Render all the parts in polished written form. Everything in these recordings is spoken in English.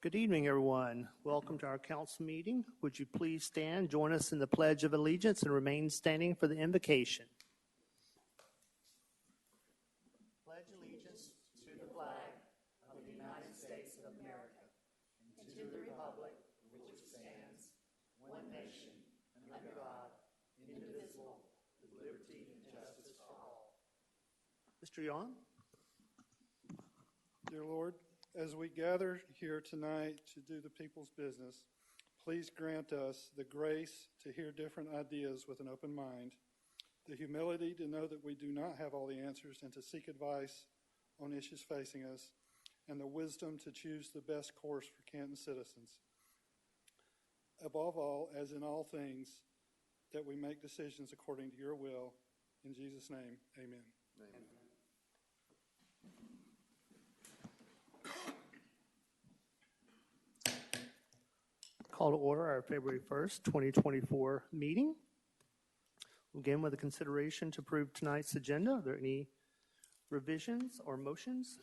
Good evening, everyone. Welcome to our council meeting. Would you please stand, join us in the Pledge of Allegiance, and remain standing for the invocation. Pledge allegiance to the flag of the United States of America and to the republic for which it stands, one nation, under God, indivisible, with liberty and justice for all. Mr. Yon? Dear Lord, as we gather here tonight to do the people's business, please grant us the grace to hear different ideas with an open mind, the humility to know that we do not have all the answers and to seek advice on issues facing us, and the wisdom to choose the best course for Canton citizens. Above all, as in all things, that we make decisions according to your will. In Jesus' name, amen. Amen. Call to order our February 1st, 2024 meeting. We'll begin with a consideration to approve tonight's agenda. Are there any revisions or motions?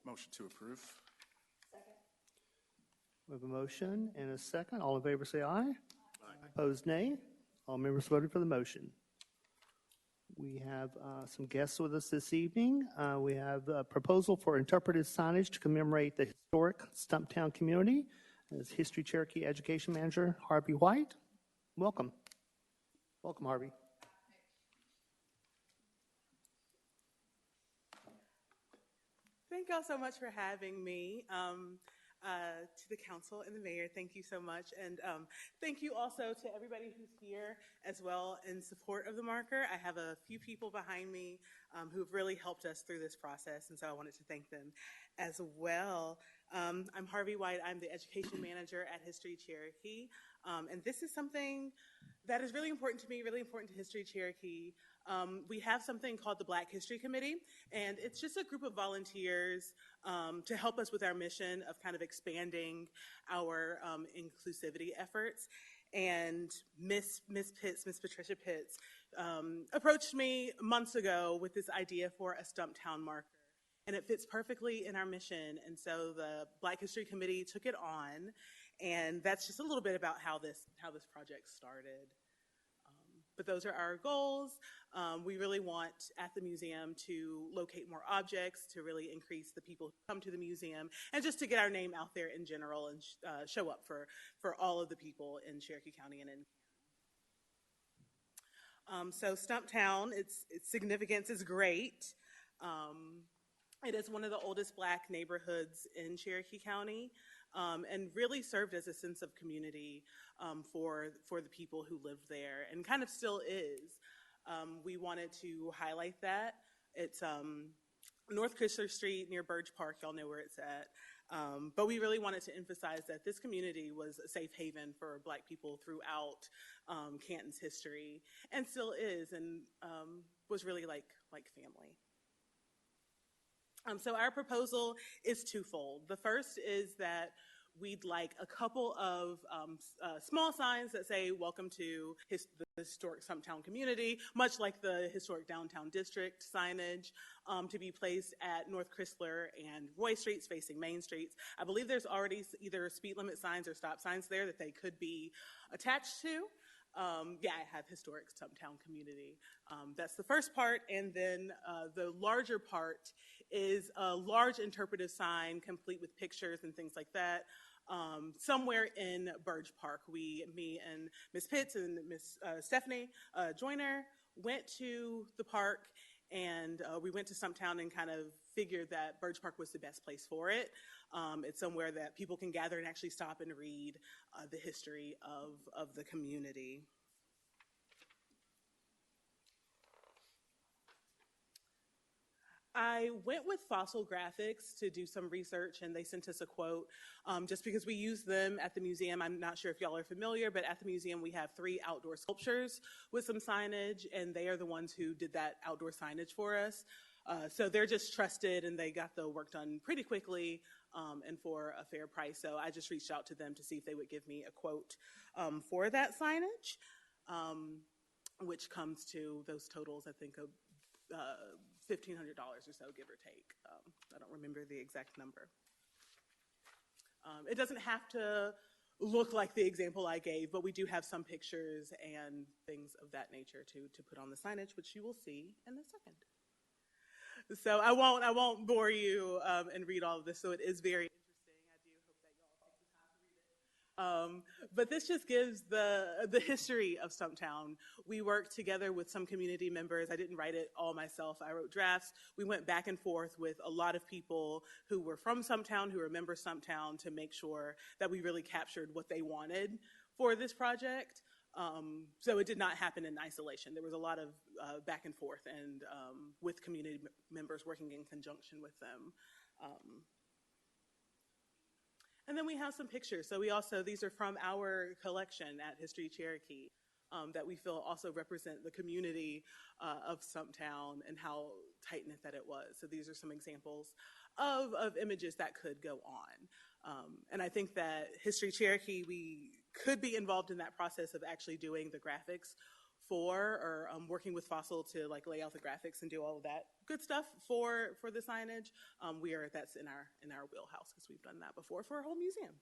Motion to approve. Second. We have a motion and a second. All in favor say aye. Aye. Opposed, nay. All members voted for the motion. We have some guests with us this evening. We have a proposal for interpretive signage to commemorate the historic Stumptown community. As History Cherokee Education Manager, Harvey White. Welcome. Welcome, Harvey. Thank y'all so much for having me. To the council and the mayor, thank you so much. And thank you also to everybody who's here as well in support of the marker. I have a few people behind me who've really helped us through this process, and so I wanted to thank them as well. I'm Harvey White. I'm the education manager at History Cherokee. And this is something that is really important to me, really important to History Cherokee. We have something called the Black History Committee, and it's just a group of volunteers to help us with our mission of kind of expanding our inclusivity efforts. And Miss Patricia Pitts, approached me months ago with this idea for a Stumptown marker. And it fits perfectly in our mission. And so the Black History Committee took it on. And that's just a little bit about how this project started. But those are our goals. We really want at the museum to locate more objects, to really increase the people who come to the museum, and just to get our name out there in general and show up for all of the people in Cherokee County and in so Stumptown, its significance is great. It is one of the oldest Black neighborhoods in Cherokee County, and really served as a sense of community for the people who lived there, and kind of still is. We wanted to highlight that. It's North Chrysler Street near Burge Park. Y'all know where it's at. But we really wanted to emphasize that this community was a safe haven for Black people throughout Canton's history, and still is, and was really like family. So our proposal is twofold. The first is that we'd like a couple of small signs that say, welcome to the historic Stumptown community, much like the historic downtown district signage, to be placed at North Chrysler and Roy Streets facing Main Streets. I believe there's already either speed limit signs or stop signs there that they could be attached to. Yeah, I have historic Stumptown community. That's the first part, and then the larger part is a large interpretive sign complete with pictures and things like that. Somewhere in Burge Park, me and Miss Pitts and Miss Stephanie Joyner went to the park, and we went to Stumptown and kind of figured that Burge Park was the best place for it. It's somewhere that people can gather and actually stop and read the history of the community. I went with Fossil Graphics to do some research, and they sent us a quote just because we use them at the museum. I'm not sure if y'all are familiar, but at the museum we have 3 outdoor sculptures with some signage, and they are the ones who did that outdoor signage for us. So they're just trusted, and they got the work done pretty quickly and for a fair price. So I just reached out to them to see if they would give me a quote for that signage, which comes to those totals, I think, of $1,500 or so, give or take. I don't remember the exact number. It doesn't have to look like the example I gave, but we do have some pictures and things of that nature to put on the signage, which you will see in a second. So I won't bore you and read all of this. So it is very interesting. I do hope that y'all take the time to read it. But this just gives the history of Stumptown. We worked together with some community members. I didn't write it all myself. I wrote drafts. We went back and forth with a lot of people who were from Stumptown, who remember Stumptown, to make sure that we really captured what they wanted for this project. So it did not happen in isolation. There was a lot of back and forth and with community members working in conjunction with them. And then we have some pictures. So these are from our collection at History Cherokee that we feel also represent the community of Stumptown and how tight-knit that it was. So these are some examples of images that could go on. And I think that History Cherokee, we could be involved in that process of actually doing the graphics or working with Fossil to like lay out the graphics and do all of that good stuff for the signage. That's in our wheelhouse because we've done that before for a whole museum.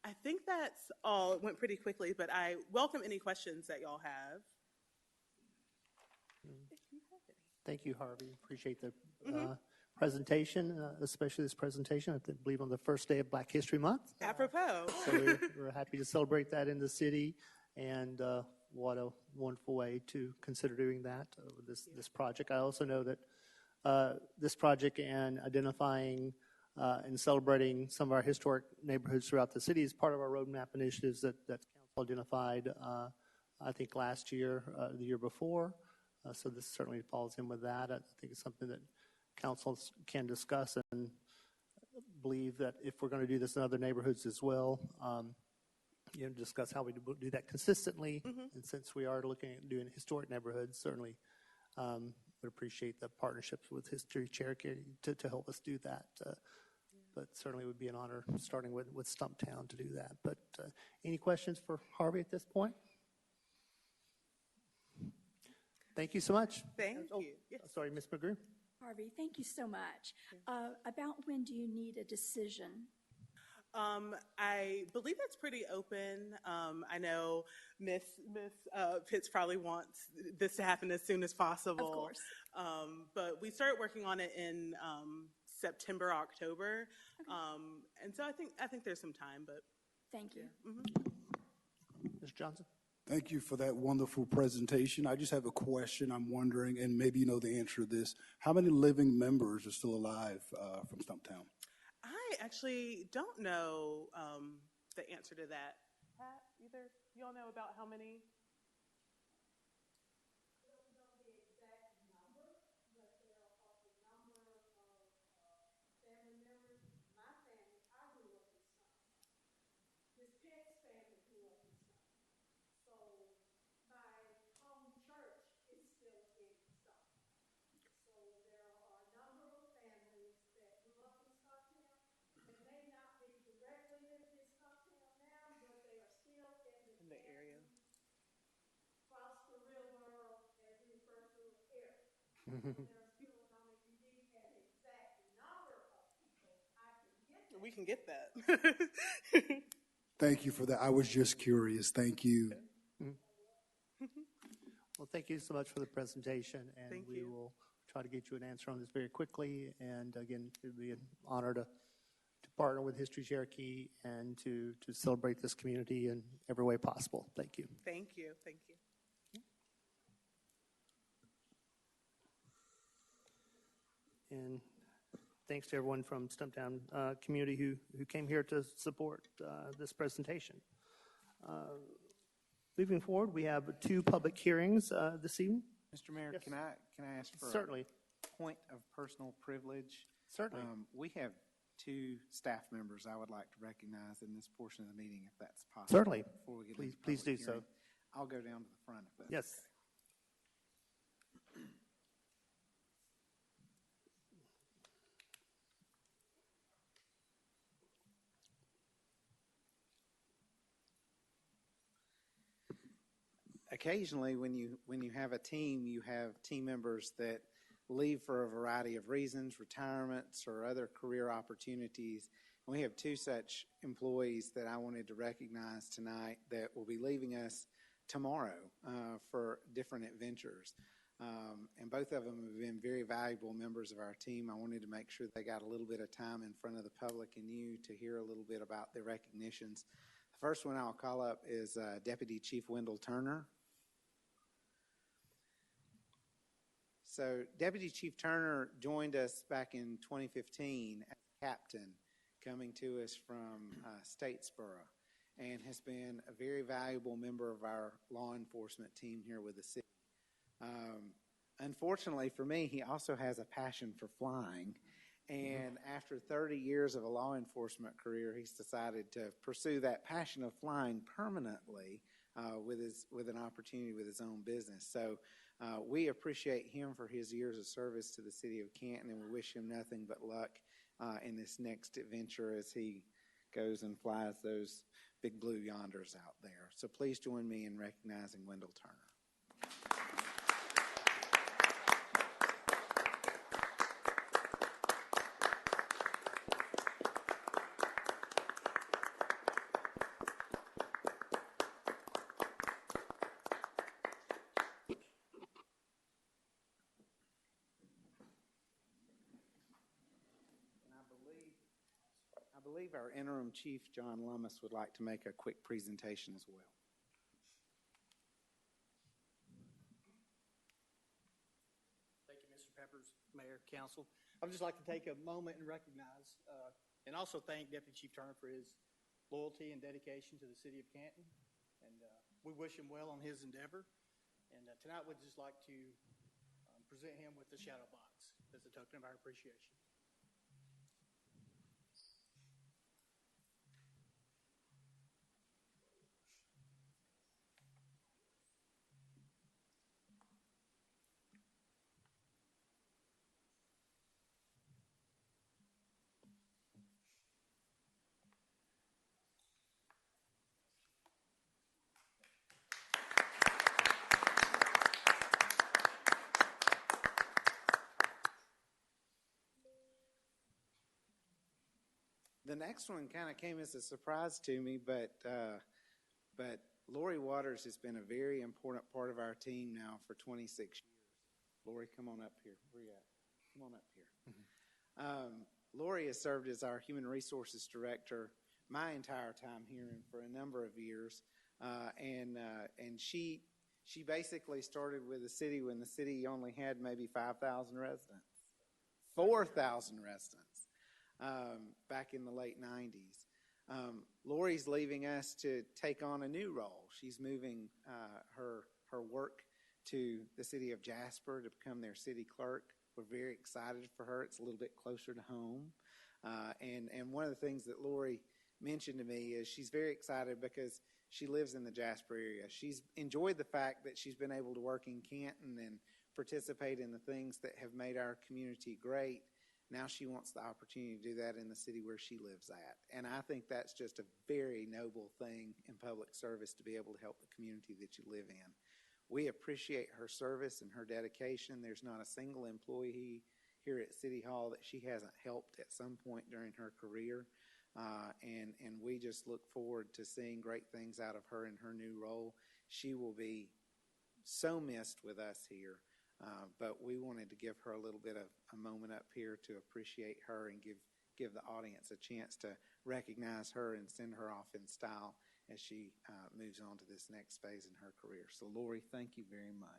I think that's all. It went pretty quickly, but I welcome any questions that y'all have. If you have any. Thank you, Harvey. Appreciate the presentation, especially this presentation, I believe on the first day of Black History Month. Apropos. So we're happy to celebrate that in the city, and what a wonderful way to consider doing that, this project. I also know that this project and identifying and celebrating some of our historic neighborhoods throughout the city is part of our roadmap initiatives that Council identified, I think, last year, the year before. So this certainly falls in with that. I think it's something that councils can discuss and believe that if we're going to do this in other neighborhoods as well, discuss how we do that consistently. And since we are looking at doing historic neighborhoods, certainly would appreciate the partnerships with History Cherokee to help us do that. But certainly would be an honor starting with Stumptown to do that. But any questions for Harvey at this point? Thank you so much. Thank you. Yes. Sorry, Ms. McGrew. Harvey, thank you so much. About when do you need a decision? I believe that's pretty open. I know Miss Pitts probably wants this to happen as soon as possible. Of course. But we started working on it in September, October. Okay. And so I think there's some time, but. Thank you. Mr. Johnson. Thank you for that wonderful presentation. I just have a question. I'm wondering, and maybe you know the answer to this, how many living members are still alive from Stumptown? I actually don't know the answer to that. Pat, either y'all know about how many? I don't know the exact number, but there are a number of family members. My family, I grew up in Stumptown. Miss Pitt's family grew up in Stumptown. So my home church is still in Stumptown. So there are a number of families that grew up in Stumptown. They may not be directly living in Stumptown now, but they are still in the area. Across the river, as we refer to it here. There's still, if you need an exact number of people, I can get that. We can get that. Thank you for that. I was just curious. Thank you. Well, thank you so much for the presentation, and Thank we you. will try to get you an answer on this very quickly. And again, it would be an honor to partner with History Cherokee and to celebrate this community in every way possible. Thank you. Thank you. Thank you. And thanks to everyone from Stumptown community who came here to support this presentation. Moving forward, we have 2 public hearings this evening. Mr. Mayor, Yes. can I ask for Certainly. a point of personal privilege? Certainly. We have 2 staff members I would like to recognize in this portion of the meeting, if that's possible. Certainly. Before we get Please- into please public do so. hearing. I'll go down to the front if that's Yes. okay. occasionally when you have a team, you have team members that leave for a variety of reasons, retirements or other career opportunities. And we have two such employees that I wanted to recognize tonight that will be leaving us tomorrow for different adventures. And both of them have been very valuable members of our team. I wanted to make sure they got a little bit of time in front of the public and you to hear a little bit about their recognitions. The first one I'll call up is Deputy Chief Wendell Turner. So Deputy Chief Turner joined us back in 2015 as captain, coming to us from Statesboro, and has been a very valuable member of our law enforcement team here with the city. Unfortunately for me, he also has a passion for flying, and after 30 years of a law enforcement career, he's decided to pursue that passion of flying permanently with an opportunity with his own business. So we appreciate him for his years of service to the city of Canton, and we wish him nothing but luck in this next adventure as he goes and flies those big blue yonders out there. So please join me in recognizing Wendell Turner. I believe our interim chief, John Lummis, would like to make a quick presentation as well. Thank you, Mr. Peppers, Mayor, Council. I would just like to take a moment and recognize and also thank Deputy Chief Turner for his loyalty and dedication to the city of Canton. And we wish him well on his endeavor. And tonight we'd just like to present him with the shadow box as a token of our appreciation. The next one kind of came as a surprise to me, but Lori Waters has been a very important part of our team now for 26 years. Lori, come on up here. Where you at? Come on up here. Lori has served as our Human Resources Director my entire time here and for a number of years, and she basically started with the city when the city only had maybe 5,000 residents, 4,000 residents. Back in the late 90s. Lori's leaving us to take on a new role. She's moving her work to the city of Jasper to become their city clerk. We're very excited for her. It's a little bit closer to home. And one of the things that Lori mentioned to me is she's very excited because she lives in the Jasper area. She's enjoyed the fact that she's been able to work in Canton and participate in the things that have made our community great. Now she wants the opportunity to do that in the city where she lives at. And I think that's just a very noble thing in public service to be able to help the community that you live in. We appreciate her service and her dedication. There's not a single employee here at City Hall that she hasn't helped at some point during her career. And we just look forward to seeing great things out of her in her new role. She will be so missed with us here. But we wanted to give her a little bit of a moment up here to appreciate her and give the audience a chance to recognize her and send her off in style as she moves on to this next phase in her career. So, Lori, thank you very much.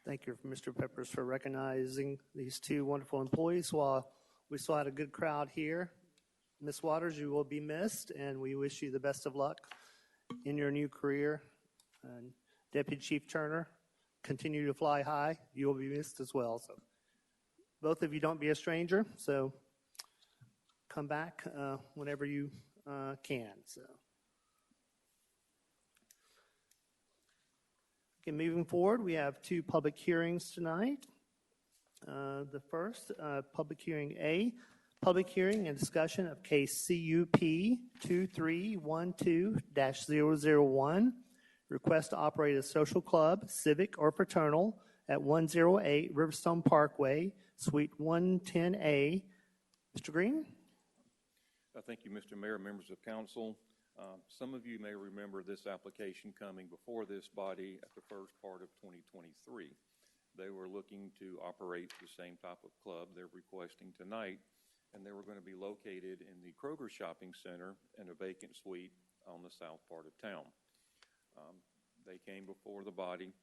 Thank you, Mr. Peppers, for recognizing these two wonderful employees. While we still had a good crowd here, Ms. Waters, you will be missed, and we wish you the best of luck in your new career. And Deputy Chief Turner, continue to fly high. You will be missed as well. So both of you don't be a stranger. So come back whenever you can. So, okay, moving forward, we have two public hearings tonight. The first, public hearing A, public hearing and discussion of case CUP 2312-001, request to operate a social club, civic or fraternal at 108 Riverstone Parkway, Suite 110A. Mr. Green? Thank you, Mr. Mayor, members of council. Some of you may remember this application coming before this body at the first part of 2023. They were looking to operate the same type of club they're requesting tonight, and they were going to be located in the Kroger Shopping Center in a vacant suite on the south part of town. They came before the body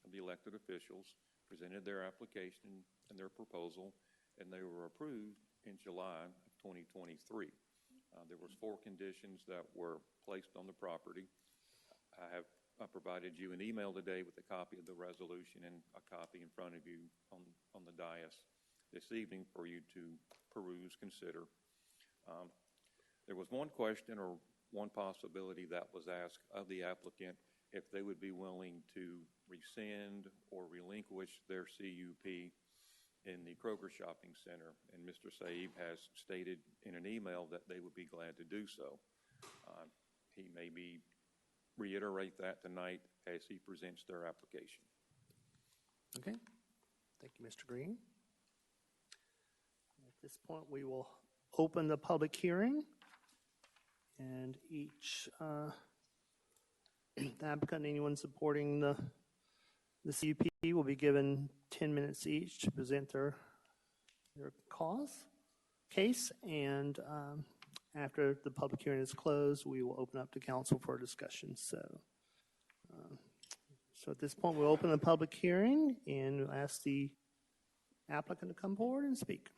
of the elected officials, presented their application and their proposal, and they were approved in July of 2023. There was 4 conditions that were placed on the property. I have provided you an email today with a copy of the resolution and a copy in front of you on the dais this evening for you to peruse, consider. There was one question or one possibility that was asked of the applicant if they would be willing to rescind or relinquish their CUP in the Kroger Shopping Center, and Mr. Saib has stated in an email that they would be glad to do so. He may reiterate that tonight as he presents their application. Okay. Thank you, Mr. Green. At this point, we will open the public hearing, and each applicant, anyone supporting the CUP, will be given 10 minutes each to present their case, and after the public hearing is closed, we will open up to council for a discussion. So at this point, we'll open the public hearing and ask the applicant to come forward and speak.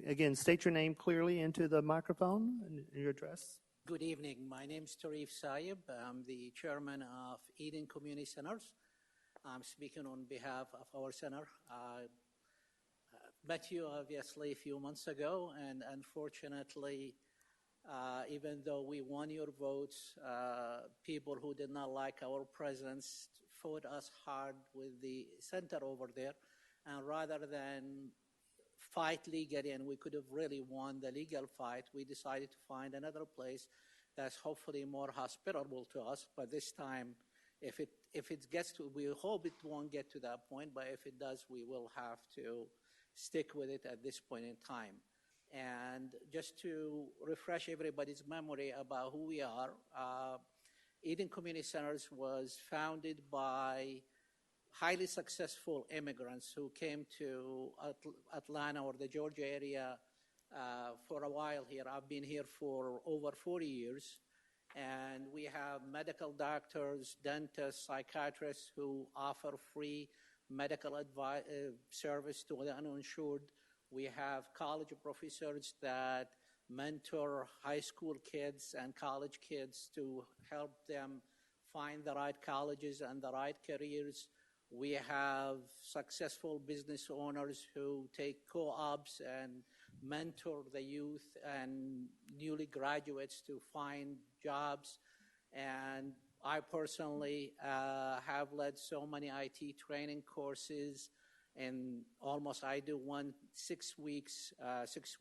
Again, state your name clearly into the microphone and your address. Good evening. My name is Tarif Saib. I'm the chairman of Eden Community Centers. I'm speaking on behalf of our center. I met you obviously a few months ago, and unfortunately, even though we won your votes, people who did not like our presence fought us hard with the center over there. And rather than fight legally, and we could have really won the legal fight, we decided to find another place that's hopefully more hospitable to us. But this time, if it gets to, we hope it won't get to that point, but if it does, we will have to stick with it at this point in time. And just to refresh everybody's memory about who we are, Eden Community Centers was founded by highly successful immigrants who came to Atlanta or the Georgia area for a while here. I've been here for over 40 years. And we have medical doctors, dentists, psychiatrists who offer free medical service to the uninsured. We have college professors that mentor high school kids and college kids to help them find the right colleges and the right careers. We have successful business owners who take co-ops and mentor the youth and newly graduates to find jobs. And I personally have led so many IT training courses, and I do 6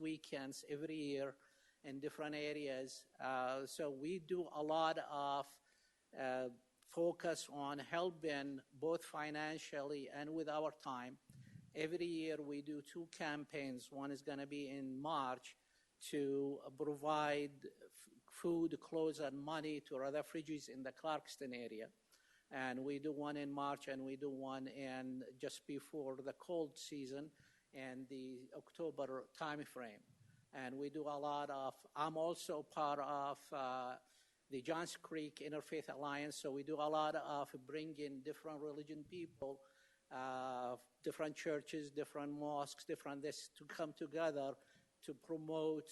weekends every year in different areas. So we do a lot of focus on helping both financially and with our time. Every year we do 2 campaigns. One is going to be in March to provide food, clothes, and money to refugees in the Clarkston area. And we do one in March, and we do one in just before the cold season and the October time frame. And we do a lot of, I'm also part of the Johns Creek Interfaith Alliance, so we do a lot of bringing different religion people, different churches, different mosques, different this to come together to promote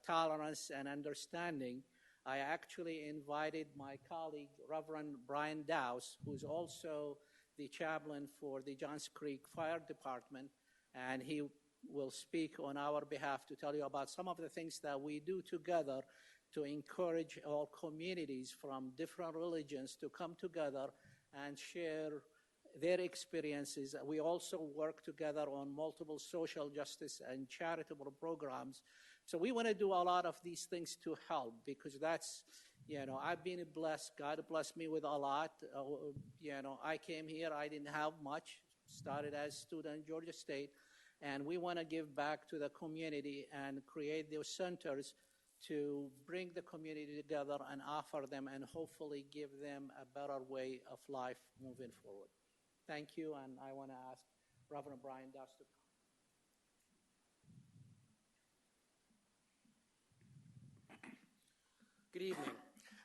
tolerance and understanding. I actually invited my colleague, Reverend Brian Dowse, who's also the chaplain for the Johns Creek Fire Department, and he will speak on our behalf to tell you about some of the things that we do together to encourage our communities from different religions to come together and share their experiences. We also work together on multiple social justice and charitable programs. So we want to do a lot of these things to help, because that's, I've been blessed. God blessed me with a lot. I came here, I didn't have much, started as a student at Georgia State, and we want to give back to the community and create those centers to bring the community together and offer them and hopefully give them a better way of life moving forward. Thank you, and I want to ask Reverend Brian Dust to come. Good evening.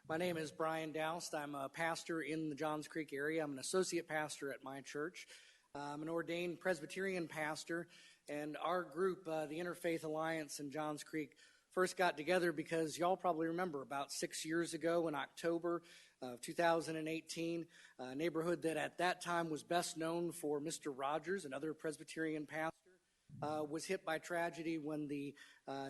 My name is Brian Doust. I'm a pastor in the Johns Creek area. I'm an associate pastor at my church. I'm an ordained Presbyterian pastor, and our group, the Interfaith Alliance in Johns Creek, first got together because y'all probably remember about 6 years ago in October of 2018, a neighborhood that at that time was best known for Mr. Rogers, another Presbyterian pastor, was hit by tragedy when the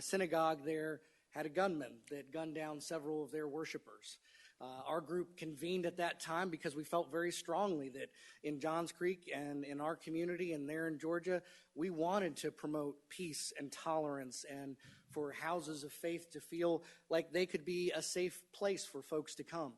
synagogue there had a gunman that gunned down several of their worshipers. Our group convened at that time because we felt very strongly that in Johns Creek and in our community and there in Georgia, we wanted to promote peace and tolerance and for houses of faith to feel like they could be a safe place for folks to come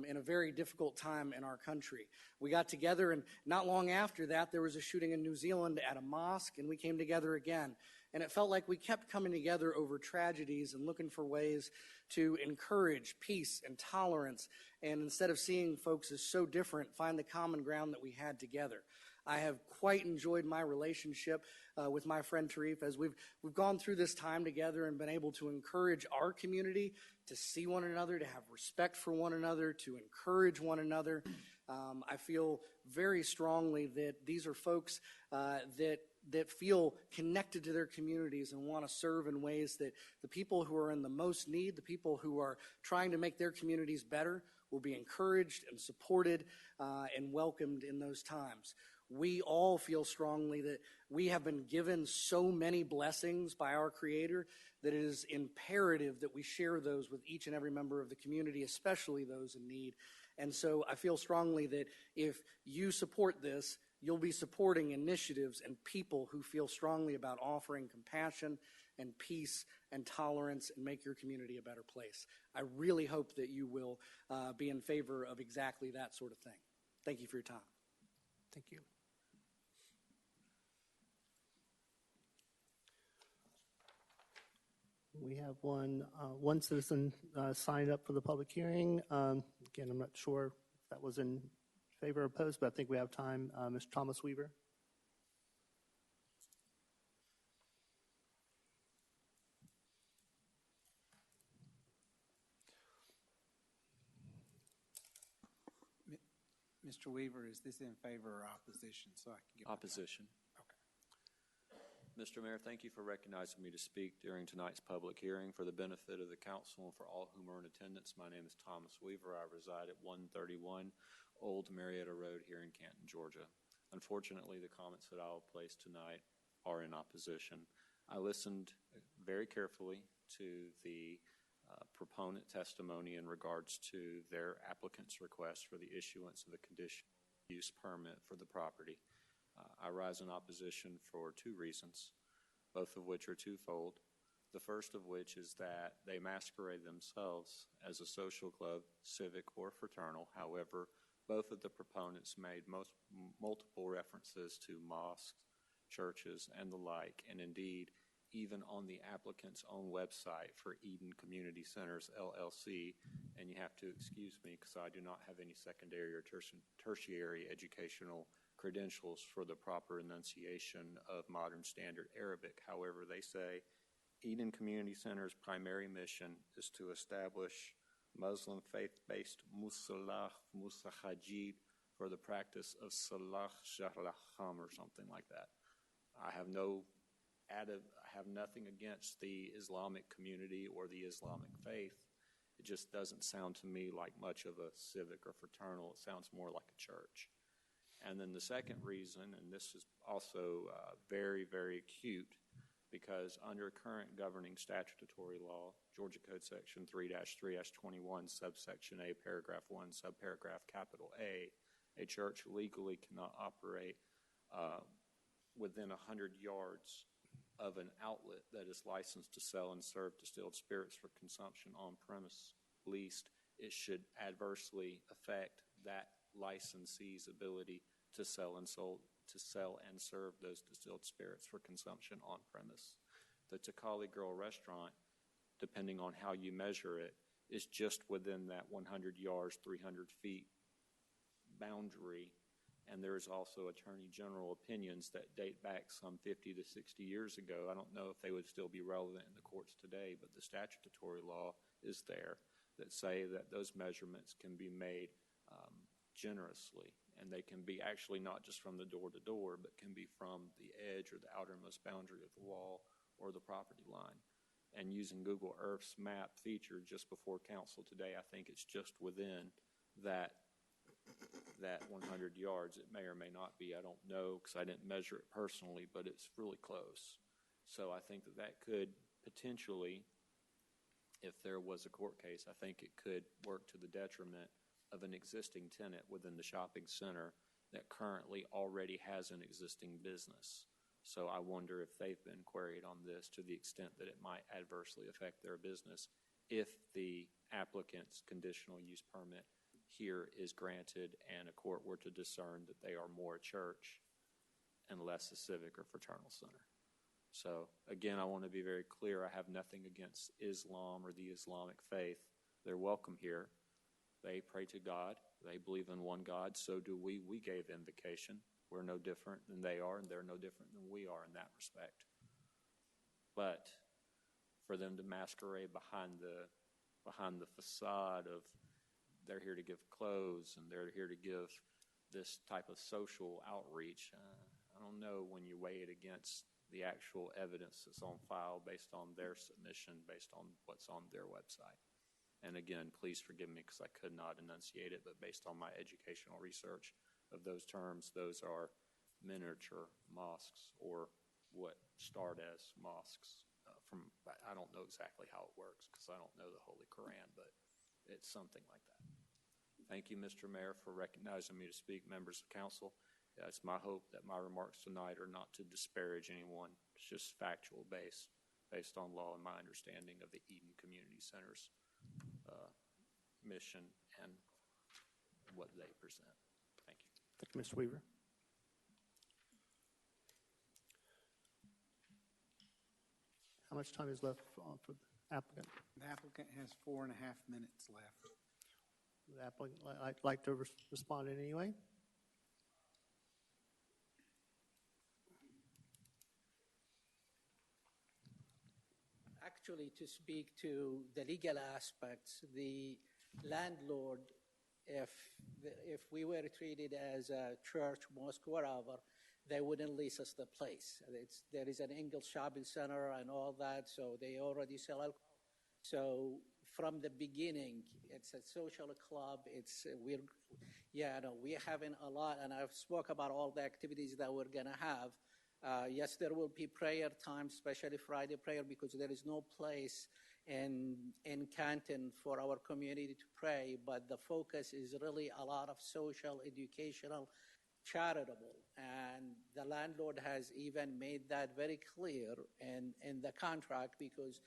in a very difficult time in our country. We got together, and not long after that, there was a shooting in New Zealand at a mosque, and we came together again. And it felt like we kept coming together over tragedies and looking for ways to encourage peace and tolerance, and instead of seeing folks as so different, find the common ground that we had together. I have quite enjoyed my relationship with my friend Tarif as we've gone through this time together and been able to encourage our community to see one another, to have respect for one another, to encourage one another. I feel very strongly that these are folks that feel connected to their communities and want to serve in ways that the people who are in the most need, the people who are trying to make their communities better, will be encouraged and supported and welcomed in those times. We all feel strongly that we have been given so many blessings by our Creator that it is imperative that we share those with each and every member of the community, especially those in need. And so I feel strongly that if you support this, you'll be supporting initiatives and people who feel strongly about offering compassion and peace and tolerance and make your community a better place. I really hope that you will be in favor of exactly that sort of thing. Thank you for your time. Thank you. We have one citizen signed up for the public hearing. Again, I'm not sure if that was in favor or opposed, but I think we have time. Mr. Thomas Weaver. Mr. Weaver, is this in favor or opposition? So I can get opposition. Mr. Mayor, thank you for recognizing me to speak during tonight's public hearing. For the benefit of the council and for all whom are in attendance, my name is Thomas Weaver. I reside at 131 Old Marietta Road here in Canton, Georgia. Unfortunately, the comments that I will place tonight are in opposition. I listened very carefully to the proponent testimony in regards to their applicant's request for the issuance of a conditional use permit for the property. I rise in opposition for two reasons, both of which are twofold. The first of which is that they masquerade themselves as a social club, civic, or fraternal. However, both of the proponents made multiple references to mosques, churches, and the like, and indeed, even on the applicant's own website for Eden Community Centers, LLC, and you have to excuse me because I do not have any secondary or tertiary educational credentials for the proper enunciation of modern standard Arabic. However, they say Eden Community Center's primary mission is to establish Muslim faith-based Musalah Musahajid for the practice of Salah Shalaham or something like that. I have nothing against the Islamic community or the Islamic faith. It just doesn't sound to me like much of a civic or fraternal. It sounds more like a church. And then the second reason, and this is also very, very acute, because under current governing statutory law, Georgia Code Section 3-3-21, subsection A, paragraph 1, subparagraph capital A church legally cannot operate within 100 yards of an outlet that is licensed to sell and serve distilled spirits for consumption on premise, least it should adversely affect that licensee's ability to sell and serve those distilled spirits for consumption on premise. The Tacali Girl restaurant, depending on how you measure it, is just within that 100 yards, 300 feet boundary. And there's also Attorney General opinions that date back some 50 to 60 years ago. I don't know if they would still be relevant in the courts today, but the statutory law is there that say that those measurements can be made generously, and they can be actually not just from the door to door, but can be from the edge or the outermost boundary of the wall or the property line. And using Google Earth's map feature just before council today, I think it's just within that 100 yards. It may or may not be. I don't know because I didn't measure it personally, but it's really close. So I think that could potentially, if there was a court case, I think it could work to the detriment of an existing tenant within the shopping center that currently already has an existing business. So I wonder if they've been queried on this to the extent that it might adversely affect their business if the applicant's conditional use permit here is granted and a court were to discern that they are more a church and less a civic or fraternal center. So again, I want to be very clear. I have nothing against Islam or the Islamic faith. They're welcome here. They pray to God. They believe in one God. So do we. We gave invocation. We're no different than they are, and they're no different than we are in that respect. But for them to masquerade behind the facade of they're here to give clothes and they're here to give this type of social outreach, I don't know when you weigh it against the actual evidence that's on file based on their submission, based on what's on their website. And again, please forgive me because I could not enunciate it, but based on my educational research of those terms, those are miniature mosques or what start as mosques. I don't know exactly how it works because I don't know the Holy Quran, but it's something like that. Thank you, Mr. Mayor, for recognizing me to speak, members of council. It's my hope that my remarks tonight are not to disparage anyone. It's just factual based on law and my understanding of the Eden Community Center's mission and what they present. Thank you. Thank you, Mr. Weaver. How much time is left for the applicant? The applicant has 4.5 minutes left. Would the applicant like to respond in any way? Actually, to speak to the legal aspects, the landlord, if we were treated as a church, mosque, wherever, they wouldn't lease us the place. There is an English shopping center and all that, so they already sell alcohol. So from the beginning, it's a social club. We're having a lot, and I've spoke about all the activities that we're gonna have. Yes, there will be prayer time, especially Friday prayer, because there is no place in Canton for our community to pray, but the focus is really a lot of social, educational, charitable, and the landlord has even made that very clear in the contract because,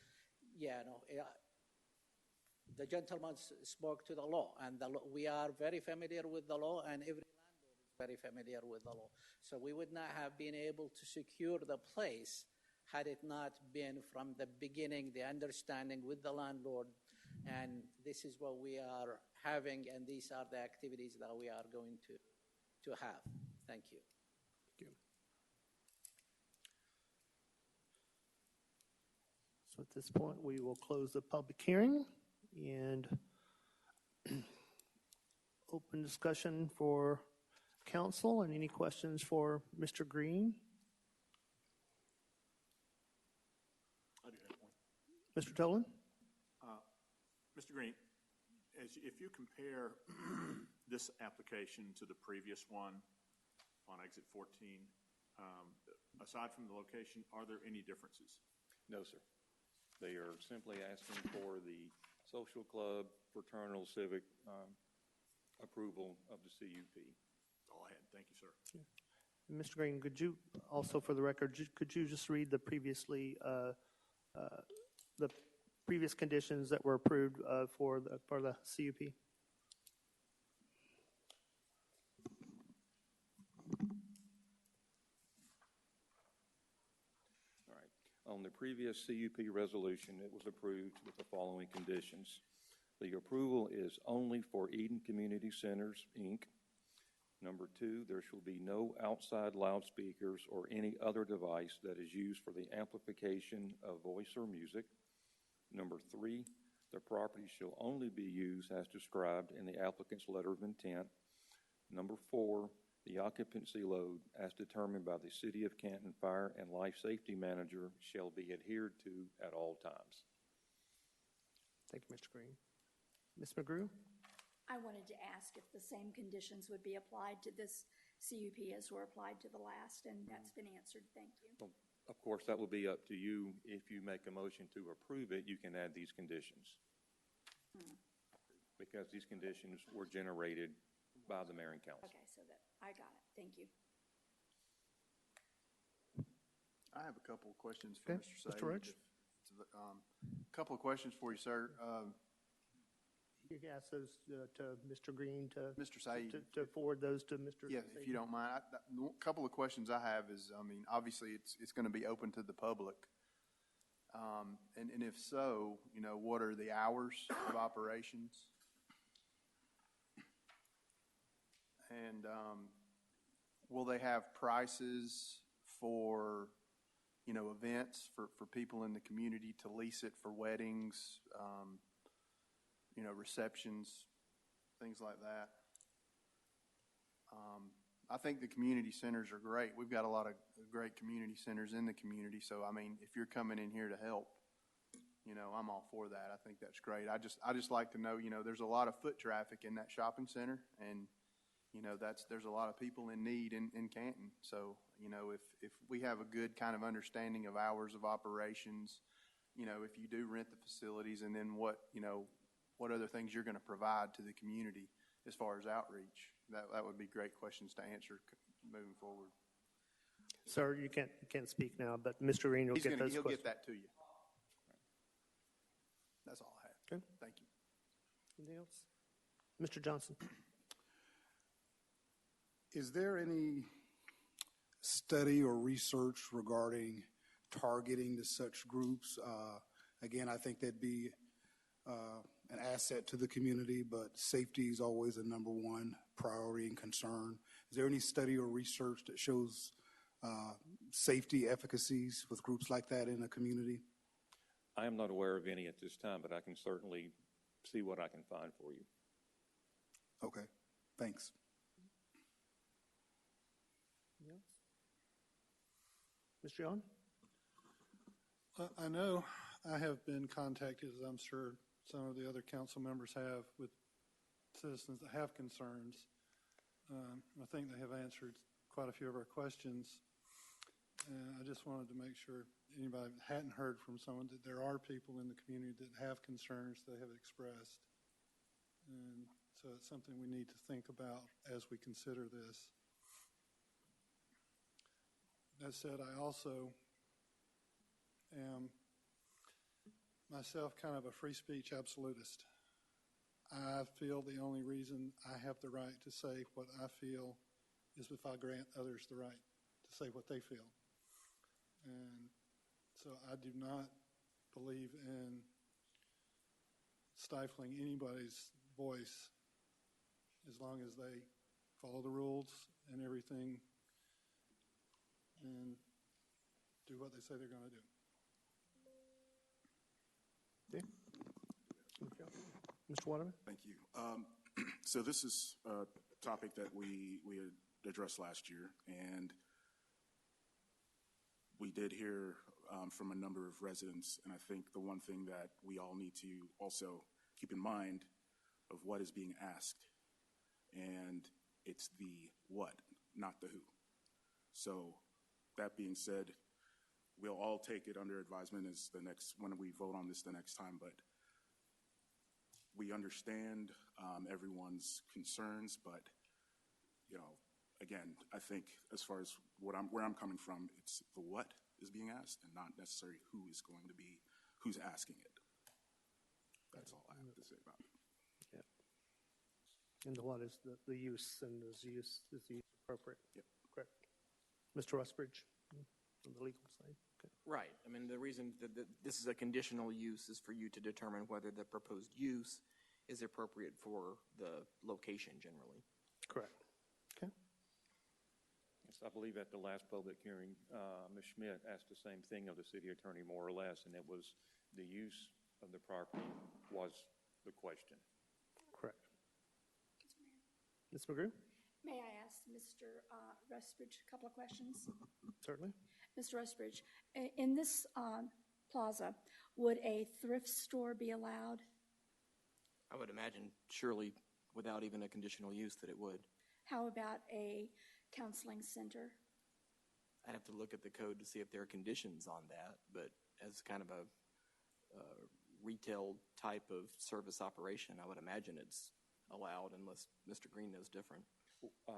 the gentleman spoke to the law, and we are very familiar with the law, and every landlord is very familiar with the law. So we would not have been able to secure the place had it not been from the beginning, the understanding with the landlord. And this is what we are having, and these are the activities that we are going to have. Thank you. Thank you. So at this point, we will close the public hearing and open discussion for council. And any questions for Mr. Green? I do have one. Mr. Tolan? Mr. Green, if you compare this application to the previous one, on exit 14. Aside from the location, are there any differences? No, sir. They are simply asking for the social club, fraternal, civic approval of the CUP. That's all I had. Thank you, sir. Mr. Green, could you also, for the record, could you just read the previous conditions that were approved for the CUP? All right. On the previous CUP resolution, it was approved with the following conditions. The approval is only for Eden Community Centers, Inc. Number 2, there shall be no outside loudspeakers or any other device that is used for the amplification of voice or music. Number 3, the property shall only be used as described in the applicant's letter of intent. Number 4, the occupancy load as determined by the City of Canton Fire and Life Safety Manager shall be adhered to at all times. Thank you, Mr. Green. Ms. McGrew? I wanted to ask if the same conditions would be applied to this CUP as were applied to the last, and that's been answered. Thank you. Well, of course, that will be up to you. If you make a motion to approve it, you can add these conditions. Because these conditions were generated by the mayor and council. Okay, so that I got it. Thank you. I have a couple of questions for Okay, Mr. Said. Mr. Roach? A couple of questions for you, sir. You can ask those to Mr. Green Mr. Said. to forward those to Mr. Yeah, if you don't mind. A couple of questions I have is, I mean, obviously it's going to be open to the public. And if so, you know, what are the hours of operations? And will they have prices for, you know, events for people in the community to lease it for weddings, you know, receptions, things like that? I think the community centers are great. We've got a lot of great community centers in the community. So, I mean, if you're coming in here to help, you know, I'm all for that. I think that's great. I just like to know, you know, there's a lot of foot traffic in that shopping center, and you know, there's a lot of people in need in Canton. So, you know, if we have a good kind of understanding of hours of operations, you know, if you do rent the facilities, and then what, you know, what other things you're going to provide to the community as far as outreach, that would be great questions to answer moving forward. Sir, you can't speak now, but Mr. Green will get those questions. He'll get that to you. That's all I have. Okay. Thank you. Anything else? Mr. Johnson? Is there any study or research regarding targeting to such groups? Again, I think that'd be an asset to the community, but safety is always a number one priority and concern. Is there any study or research that shows safety efficacies with groups like that in a community? I am not aware of any at this time, but I can certainly see what I can find for you. Okay, thanks. Mr. Yon? I know I have been contacted, as I'm sure some of the other council members have, with citizens that have concerns. I think they have answered quite a few of our questions. I just wanted to make sure anybody hadn't heard from someone that there are people in the community that have concerns they have expressed. And so it's something we need to think about as we consider this. That said, I also am myself kind of a free speech absolutist. I feel the only reason I have the right to say what I feel is if I grant others the right to say what they feel. And so I do not believe in stifling anybody's voice as long as they follow the rules and everything and do what they say they're going to do. Okay. Mr. Waterman? Thank you. So this is a topic that we had addressed last year, and we did hear from a number of residents, and I think the one thing that we all need to also keep in mind of what is being asked, and it's the what, not the who. So that being said, we'll all take it under advisement as when we vote on this the next time, but we understand everyone's concerns, but, again, I think as far as where I'm coming from, it's the what is being asked and not necessarily who's asking it. That's all I have to say about it. Yeah. And the what is the use, and is the use appropriate? Yep. Correct. Mr. Rusbridge, on the legal side. Okay. Right. I mean, the reason that this is a conditional use is for you to determine whether the proposed use is appropriate for the location generally. Correct. Okay. Yes, I believe at the last public hearing, Ms. Schmidt asked the same thing of the city attorney, more or less, and it was the use of the property was the question. Correct. Ms. McGrew? May I ask Mr. Rusbridge a couple of questions? Certainly. Mr. Rusbridge, in this plaza, would a thrift store be allowed? I would imagine, surely, without even a conditional use, that it would. How about a counseling center? I'd have to look at the code to see if there are conditions on that, but as kind of a retail type of service operation, I would imagine it's allowed unless Mr. Green knows different.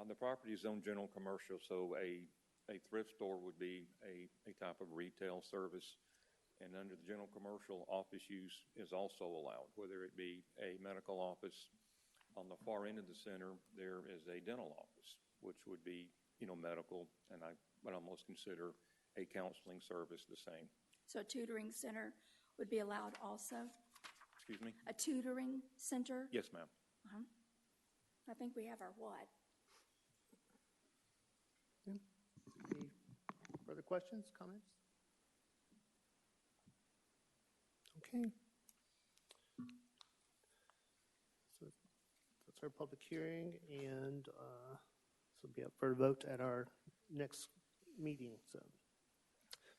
The property is zoned general commercial, so a thrift store would be a type of retail service. And under the general commercial, office use is also allowed, whether it be a medical office. On the far end of the center, there is a dental office, which would be, medical, and I would almost consider a counseling service the same. So a tutoring center would be allowed also? Excuse me? A tutoring center? Yes, ma'am. Uh-huh. I think we have our what? Any further questions, comments? Okay. So that's our public hearing, and this will be up for a vote at our next meeting. So,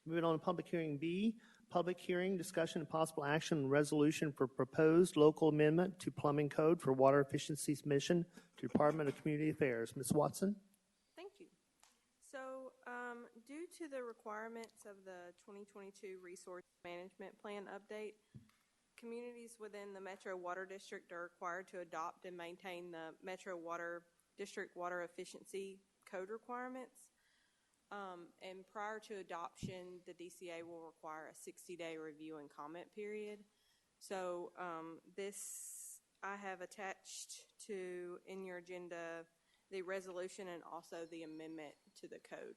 moving on to public hearing B, public hearing, discussion, and possible action and resolution for proposed local amendment to plumbing code for water efficiency submission to Department of Community Affairs. Ms. Watson? Thank you. So, due to the requirements of the 2022 Resource Management Plan update, communities within the Metro Water District are required to adopt and maintain the Metro Water District water efficiency code requirements. And prior to adoption, the DCA will require a 60-day review and comment period. So I have attached to, in your agenda, the resolution and also the amendment to the code.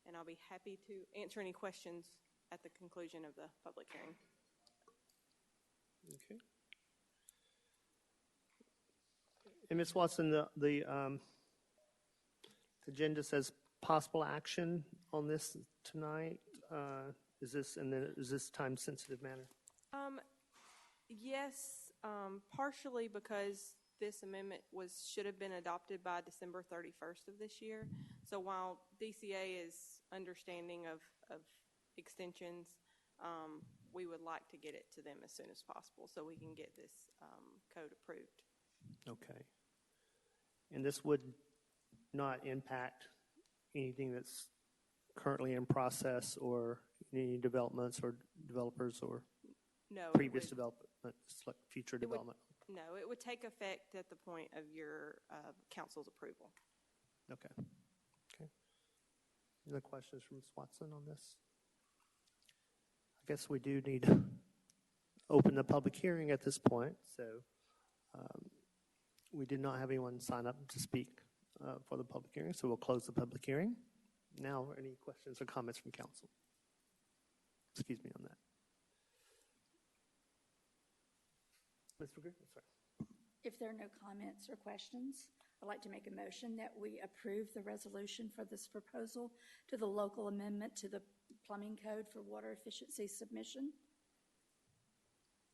And I'll be happy to answer any questions at the conclusion of the public hearing. Okay. And Ms. Watson, the agenda says possible action on this tonight. Is this time sensitive matter? Yes, partially because this amendment should have been adopted by December 31st of this year. So while DCA is understanding of extensions, we would like to get it to them as soon as possible so we can get this code approved. Okay. And this would not impact anything that's currently in process or any developments or developers or previous developments, like future development? No, it would take effect at the point of your council's approval. Okay. Okay. Any other questions from Ms. Watson on this? I guess we do need to open the public hearing at this point. So we did not have anyone sign up to speak for the public hearing, so we'll close the public hearing. Now, any questions or comments from council? Excuse me on that. Ms. McGrew, sorry. If there are no comments or questions, I'd like to make a motion that we approve the resolution for this proposal to the local amendment to the plumbing code for water efficiency submission.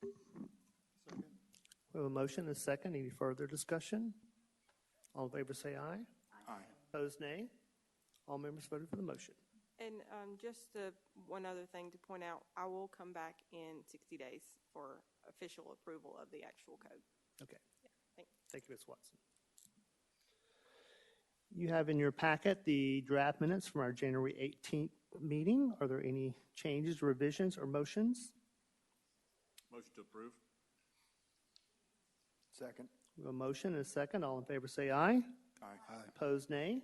Second. We have a motion and a second. Any further discussion? All in favor say aye. Aye. Opposed, nay. All members voted for the motion. And just one other thing to point out, I will come back in 60 days for official approval of the actual code. Okay. Yeah, thanks. Thank you, Ms. Watson. You have in your packet the draft minutes from our January 18th meeting. Are there any changes, revisions, or motions? Motion to approve. Second. We have a motion and a second. All in favor say aye. Aye. Opposed, nay.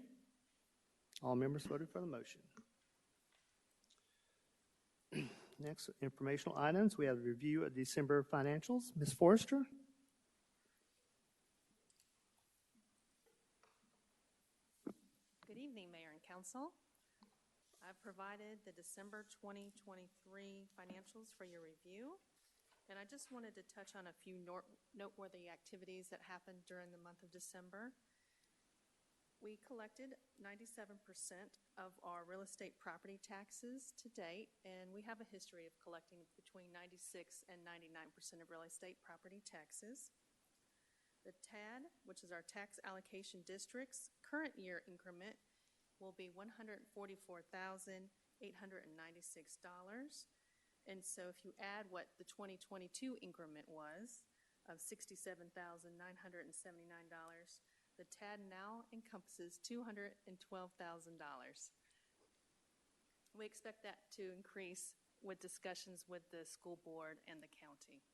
All members voted for the motion. Next, informational items. We have a review of December financials. Ms. Forrester? Good evening, Mayor and Council. I've provided the December 2023 financials for your review, and I just wanted to touch on a few noteworthy activities that happened during the month of December. We collected 97% of our real estate property taxes to date, and we have a history of collecting between 96 and 99% of real estate property taxes. The TAD, which is our tax allocation district's current year increment, will be $144,896. And so if you add what the 2022 increment was of $67,979, the TAD now encompasses $212,000. We expect that to increase with discussions with the school board and the county.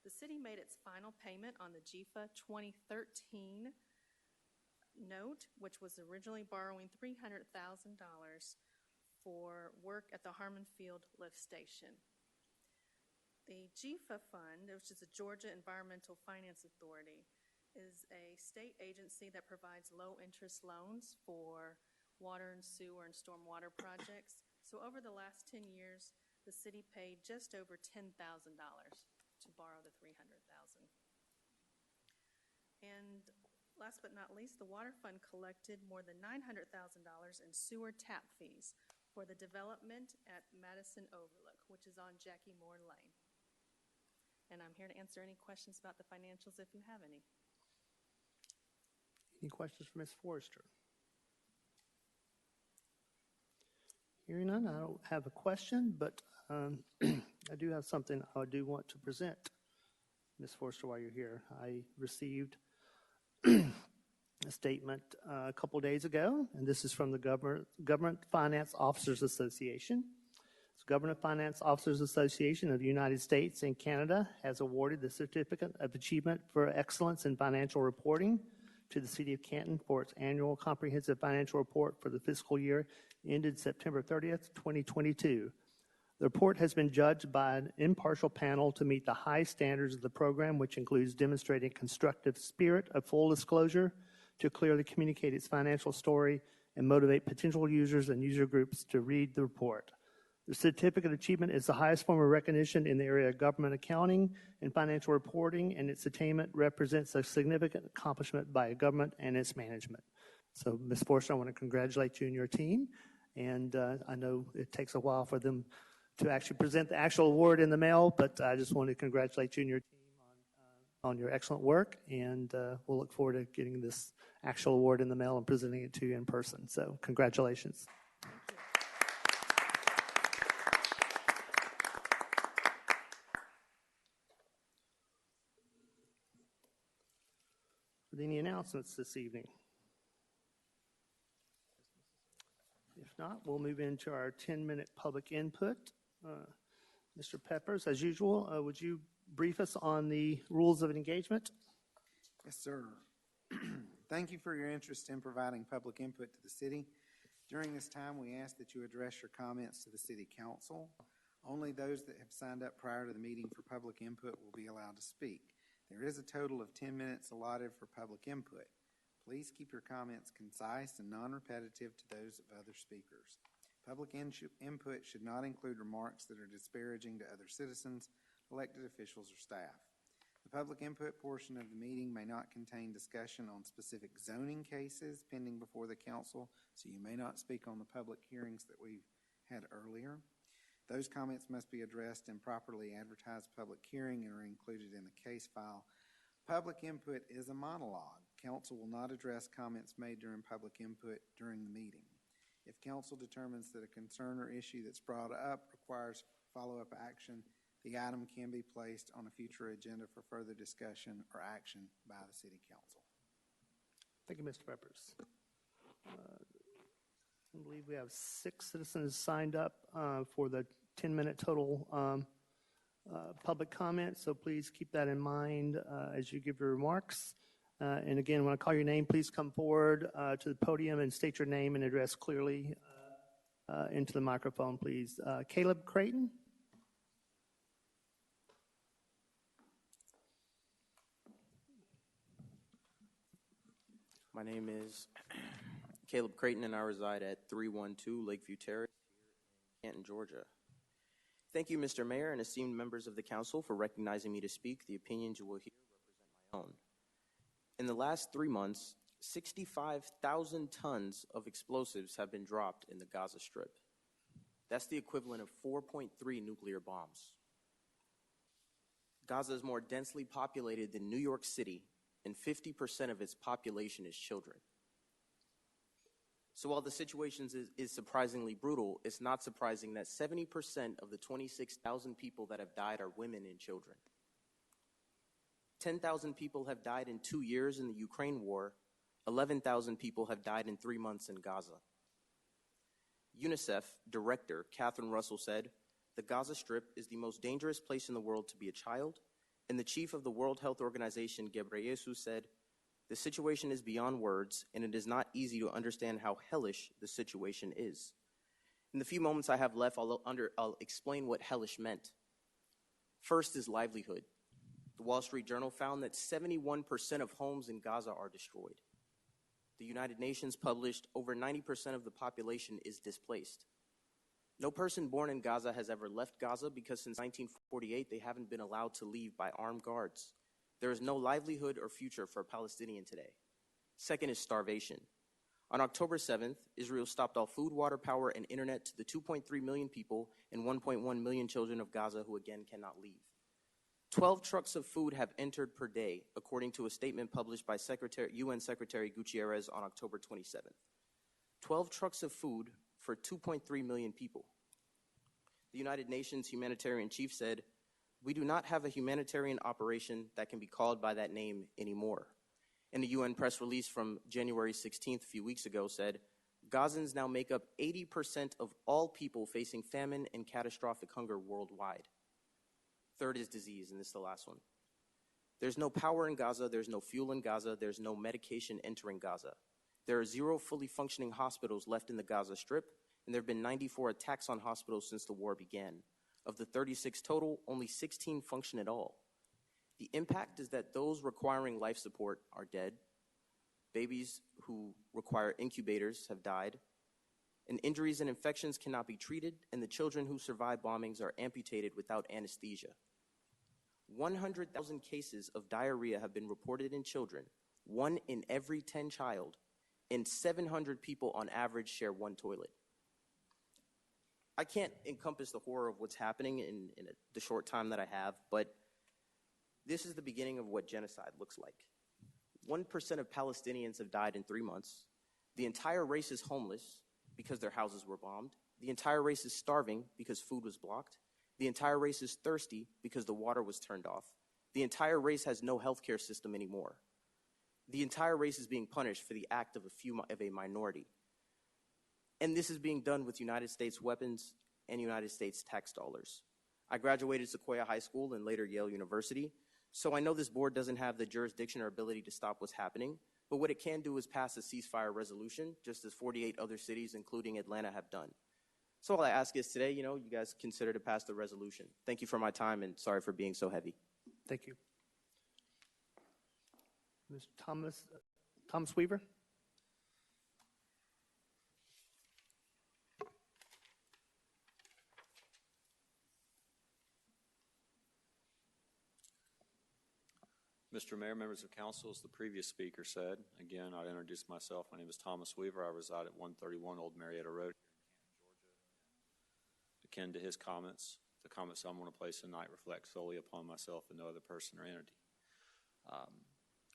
The city made its final payment on the GFA 2013 note, which was originally borrowing $300,000 for work at the Harmon Field lift station. The GFA fund, which is the Georgia Environmental Finance Authority, is a state agency that provides low-interest loans for water and sewer and stormwater projects. So over the last 10 years, the city paid just over $10,000 to borrow the $300,000. And last but not least, the water fund collected more than $900,000 in sewer tap fees for the development at Madison Overlook, which is on Jackie Moore Lane. And I'm here to answer any questions about the financials if you have any. Any questions for Ms. Forrester? Hearing none, I don't have a question, but I do have something I do want to present, Ms. Forrester, while you're here. I received a statement a couple days ago, and this is from the Government Finance Officers Association. So Government Finance Officers Association of the United States and Canada has awarded the Certificate of Achievement for Excellence in Financial Reporting to the City of Canton for its annual comprehensive financial report for the fiscal year ended September 30th, 2022. The report has been judged by an impartial panel to meet the high standards of the program, which includes demonstrating constructive spirit of full disclosure to clearly communicate its financial story and motivate potential users and user groups to read the report. The Certificate of Achievement is the highest form of recognition in the area of government accounting and financial reporting, and its attainment represents a significant accomplishment by a government and its management. So, Ms. Forrester, I want to congratulate you and your team, and I know it takes a while for them to actually present the actual award in the mail, but I just want to congratulate you and your team on your excellent work, and we'll look forward to getting this actual award in the mail and presenting it to you in person. So, congratulations. Any announcements this evening? If not, we'll move into our 10-minute public input. Mr. Peppers, as usual, would you brief us on the rules of engagement? Yes, sir. Thank you for your interest in providing public input to the city. During this time, we ask that you address your comments to the City Council. Only those that have signed up prior to the meeting for public input will be allowed to speak. There is a total of 10 minutes allotted for public input. Please keep your comments concise and non-repetitive to those of other speakers. Public input should not include remarks that are disparaging to other citizens, elected officials, or staff. The public input portion of the meeting may not contain discussion on specific zoning cases pending before the council, so you may not speak on the public hearings that we've had earlier. Those comments must be addressed in properly advertised public hearing and are included in the case file. Public input is a monologue. Council will not address comments made during public input during the meeting. If council determines that a concern or issue that's brought up requires follow-up action, the item can be placed on a future agenda for further discussion or action by the City Council. Thank you, Mr. Peppers. I believe we have 6 citizens signed up for the 10-minute total public comment, so please keep that in mind as you give your remarks. And again, when I call your name, please come forward to the podium and state your name and address clearly into the microphone, please. Caleb Creighton. My name is Caleb Creighton, and I reside at 312 Lakeview Terrace here in Canton, Georgia. Thank you, Mr. Mayor and esteemed members of the council, for recognizing me to speak. The opinions you will hear represent my own. In the last 3 months, 65,000 tons of explosives have been dropped in the Gaza Strip. That's the equivalent of 4.3 nuclear bombs. Gaza is more densely populated than New York City, and 50% of its population is children. So while the situation is surprisingly brutal, it's not surprising that 70% of the 26,000 people that have died are women and children. 10,000 people have died in 2 years in the Ukraine war. 11,000 people have died in 3 months in Gaza. UNICEF director Catherine Russell said, "The Gaza Strip is the most dangerous place in the world to be a child." And the chief of the World Health Organization, Ghebreyesus, said, "The situation is beyond words, and it is not easy to understand how hellish the situation is." In the few moments I have left, I'll explain what hellish meant. First is livelihood. The Wall Street Journal found that 71% of homes in Gaza are destroyed. The United Nations published over 90% of the population is displaced. No person born in Gaza has ever left Gaza because since 1948, they haven't been allowed to leave by armed guards. There is no livelihood or future for a Palestinian today. Second is starvation. On October 7th, Israel stopped all food, water, power, and internet to the 2.3 million people and 1.1 million children of Gaza who again cannot leave. 12 trucks of food have entered per day, according to a statement published by UN Secretary Gutierrez on October 27th. 12 trucks of food for 2.3 million people. The United Nations humanitarian chief said, "We do not have a humanitarian operation that can be called by that name anymore." And the UN press release from January 16th, a few weeks ago, said, "Gazans now make up 80% of all people facing famine and catastrophic hunger worldwide." Third is disease, and this is the last one. There's no power in Gaza, there's no fuel in Gaza, there's no medication entering Gaza. There are 0 fully functioning hospitals left in the Gaza Strip, and there have been 94 attacks on hospitals since the war began. Of the 36 total, only 16 function at all. The impact is that those requiring life support are dead, babies who require incubators have died, and injuries and infections cannot be treated, and the children who survive bombings are amputated without anesthesia. 100,000 cases of diarrhea have been reported in children, 1 in every 10 child, and 700 people on average share 1 toilet. I can't encompass the horror of what's happening in the short time that I have, but this is the beginning of what genocide looks like. 1% of Palestinians have died in 3 months. The entire race is homeless because their houses were bombed. The entire race is starving because food was blocked. The entire race is thirsty because the water was turned off. The entire race has no healthcare system anymore. The entire race is being punished for the act of a minority. And this is being done with United States weapons and United States tax dollars. I graduated Sequoia High School and later Yale University, so I know this board doesn't have the jurisdiction or ability to stop what's happening, but what it can do is pass a ceasefire resolution, just as 48 other cities, including Atlanta, have done. So all I ask is today, you guys consider to pass the resolution. Thank you for my time, and sorry for being so heavy. Thank you. Mr. Thomas Weaver. Mr. Mayor, members of council, as the previous speaker said, again, I'll introduce myself. My name is Thomas Weaver. I reside at 131 Old Marietta Road here in Canton, Georgia. Akin to his comments, the comments I'm going to place tonight reflect solely upon myself and no other person or entity.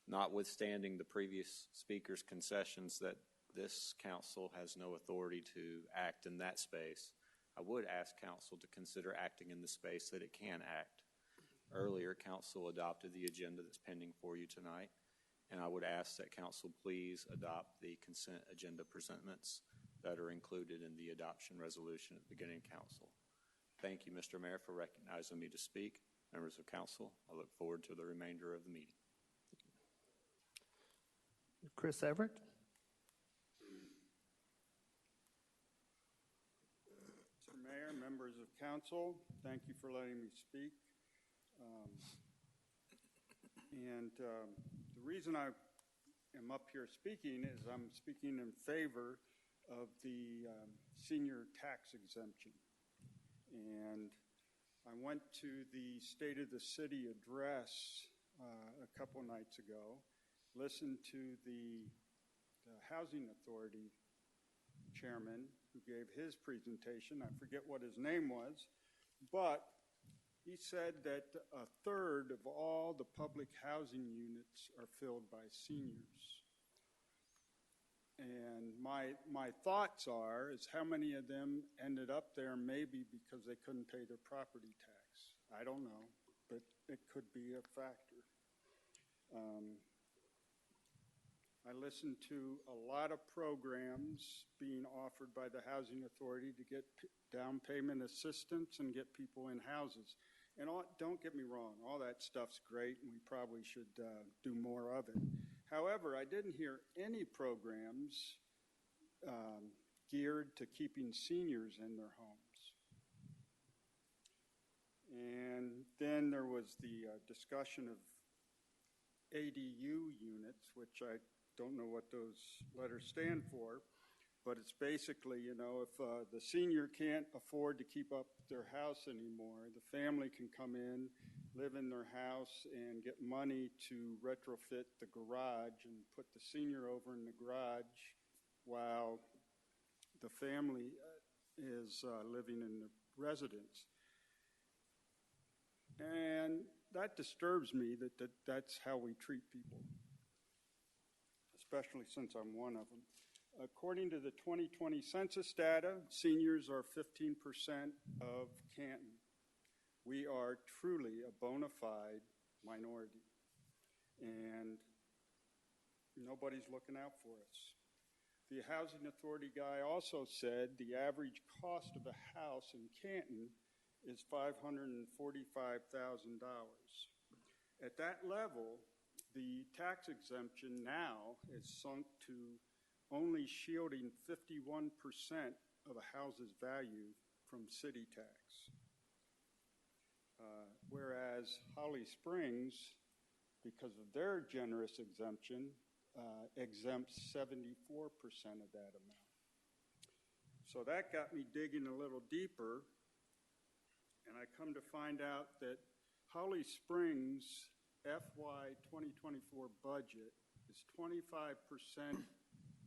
Notwithstanding the previous speaker's concessions that this council has no authority to act in that space, I would ask council to consider acting in the space that it can act. Earlier, council adopted the agenda that's pending for you tonight, And I would ask that council please adopt the consent agenda presentments that are included in the adoption resolution at the beginning of council. Thank you, Mr. Mayor, for recognizing me to speak. Members of council, I look forward to the remainder of the meeting. Chris Everett. Mr. Mayor, members of council, thank you for letting me speak. The reason I am up here speaking is I'm speaking in favor of the senior tax exemption. And I went to the State of the City address a couple nights ago, listened to the Housing Authority chairman who gave his presentation. I forget what his name was, but he said that a third of all the public housing units are filled by seniors. And my thoughts is how many of them ended up there maybe because they couldn't pay their property tax. I don't know, but it could be a factor. I listened to a lot of programs being offered by the Housing Authority to get down payment assistance and get people in houses. And don't get me wrong, all that stuff's great, and we probably should do more of it. However, I didn't hear any programs geared to keeping seniors in their homes. And then there was the discussion of ADU units, which I don't know what those letters stand for, but it's basically, if the senior can't afford to keep up their house anymore, the family can come in, live in their house, and get money to retrofit the garage and put the senior over in the garage while the family is living in the residence. And that disturbs me that that's how we treat people, especially since I'm one of them. According to the 2020 census data, seniors are 15% of Canton. We are truly a bona fide minority, and nobody's looking out for us. The Housing Authority guy also said the average cost of a house in Canton is $545,000. At that level, the tax exemption now is sunk to only shielding 51% of a house's value from city tax. Whereas Holly Springs, because of their generous exemption, exempts 74% of that amount. So that got me digging a little deeper, and I come to find out that Holly Springs' FY 2024 budget is 25%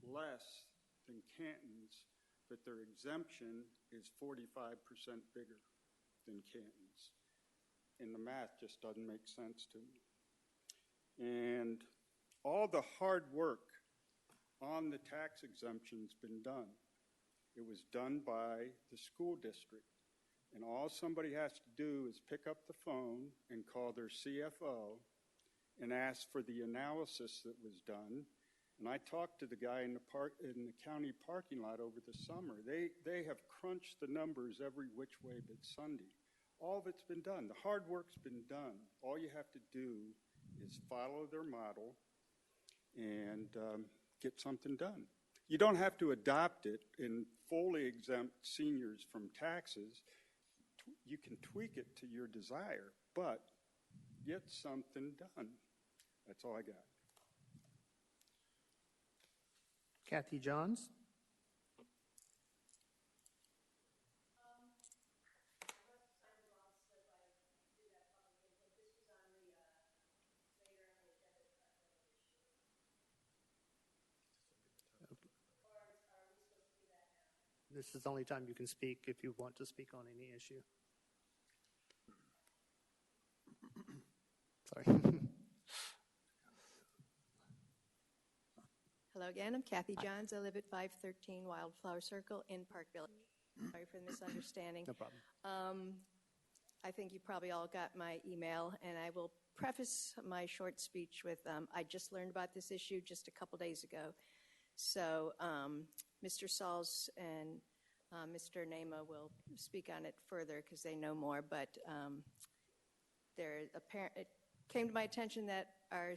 less than Canton's, but their exemption is 45% bigger than Canton's. And the math just doesn't make sense to me. And all the hard work on the tax exemption's been done. It was done by the school district. And all somebody has to do is pick up the phone and call their CFO and ask for the analysis that was done. And I talked to the guy in the county parking lot over the summer. They have crunched the numbers every which way but Sunday. All of it's been done. The hard work's been done. All you have to do is follow their model and get something done. You don't have to adopt it and fully exempt seniors from taxes. You can tweak it to your desire, but get something done. That's all I got. Kathy Johns. This is the only time you can speak if you want to speak on any issue. Sorry. Hello again, I'm Kathy Johns. I live at 513 Wildflower Circle in Park Village. Sorry for the misunderstanding. No problem. I think you probably all got my email, and I will preface my short speech with, I just learned about this issue just a couple days ago. So Mr. Sauls and Mr. Nema will speak on it further because they know more, but it came to my attention that our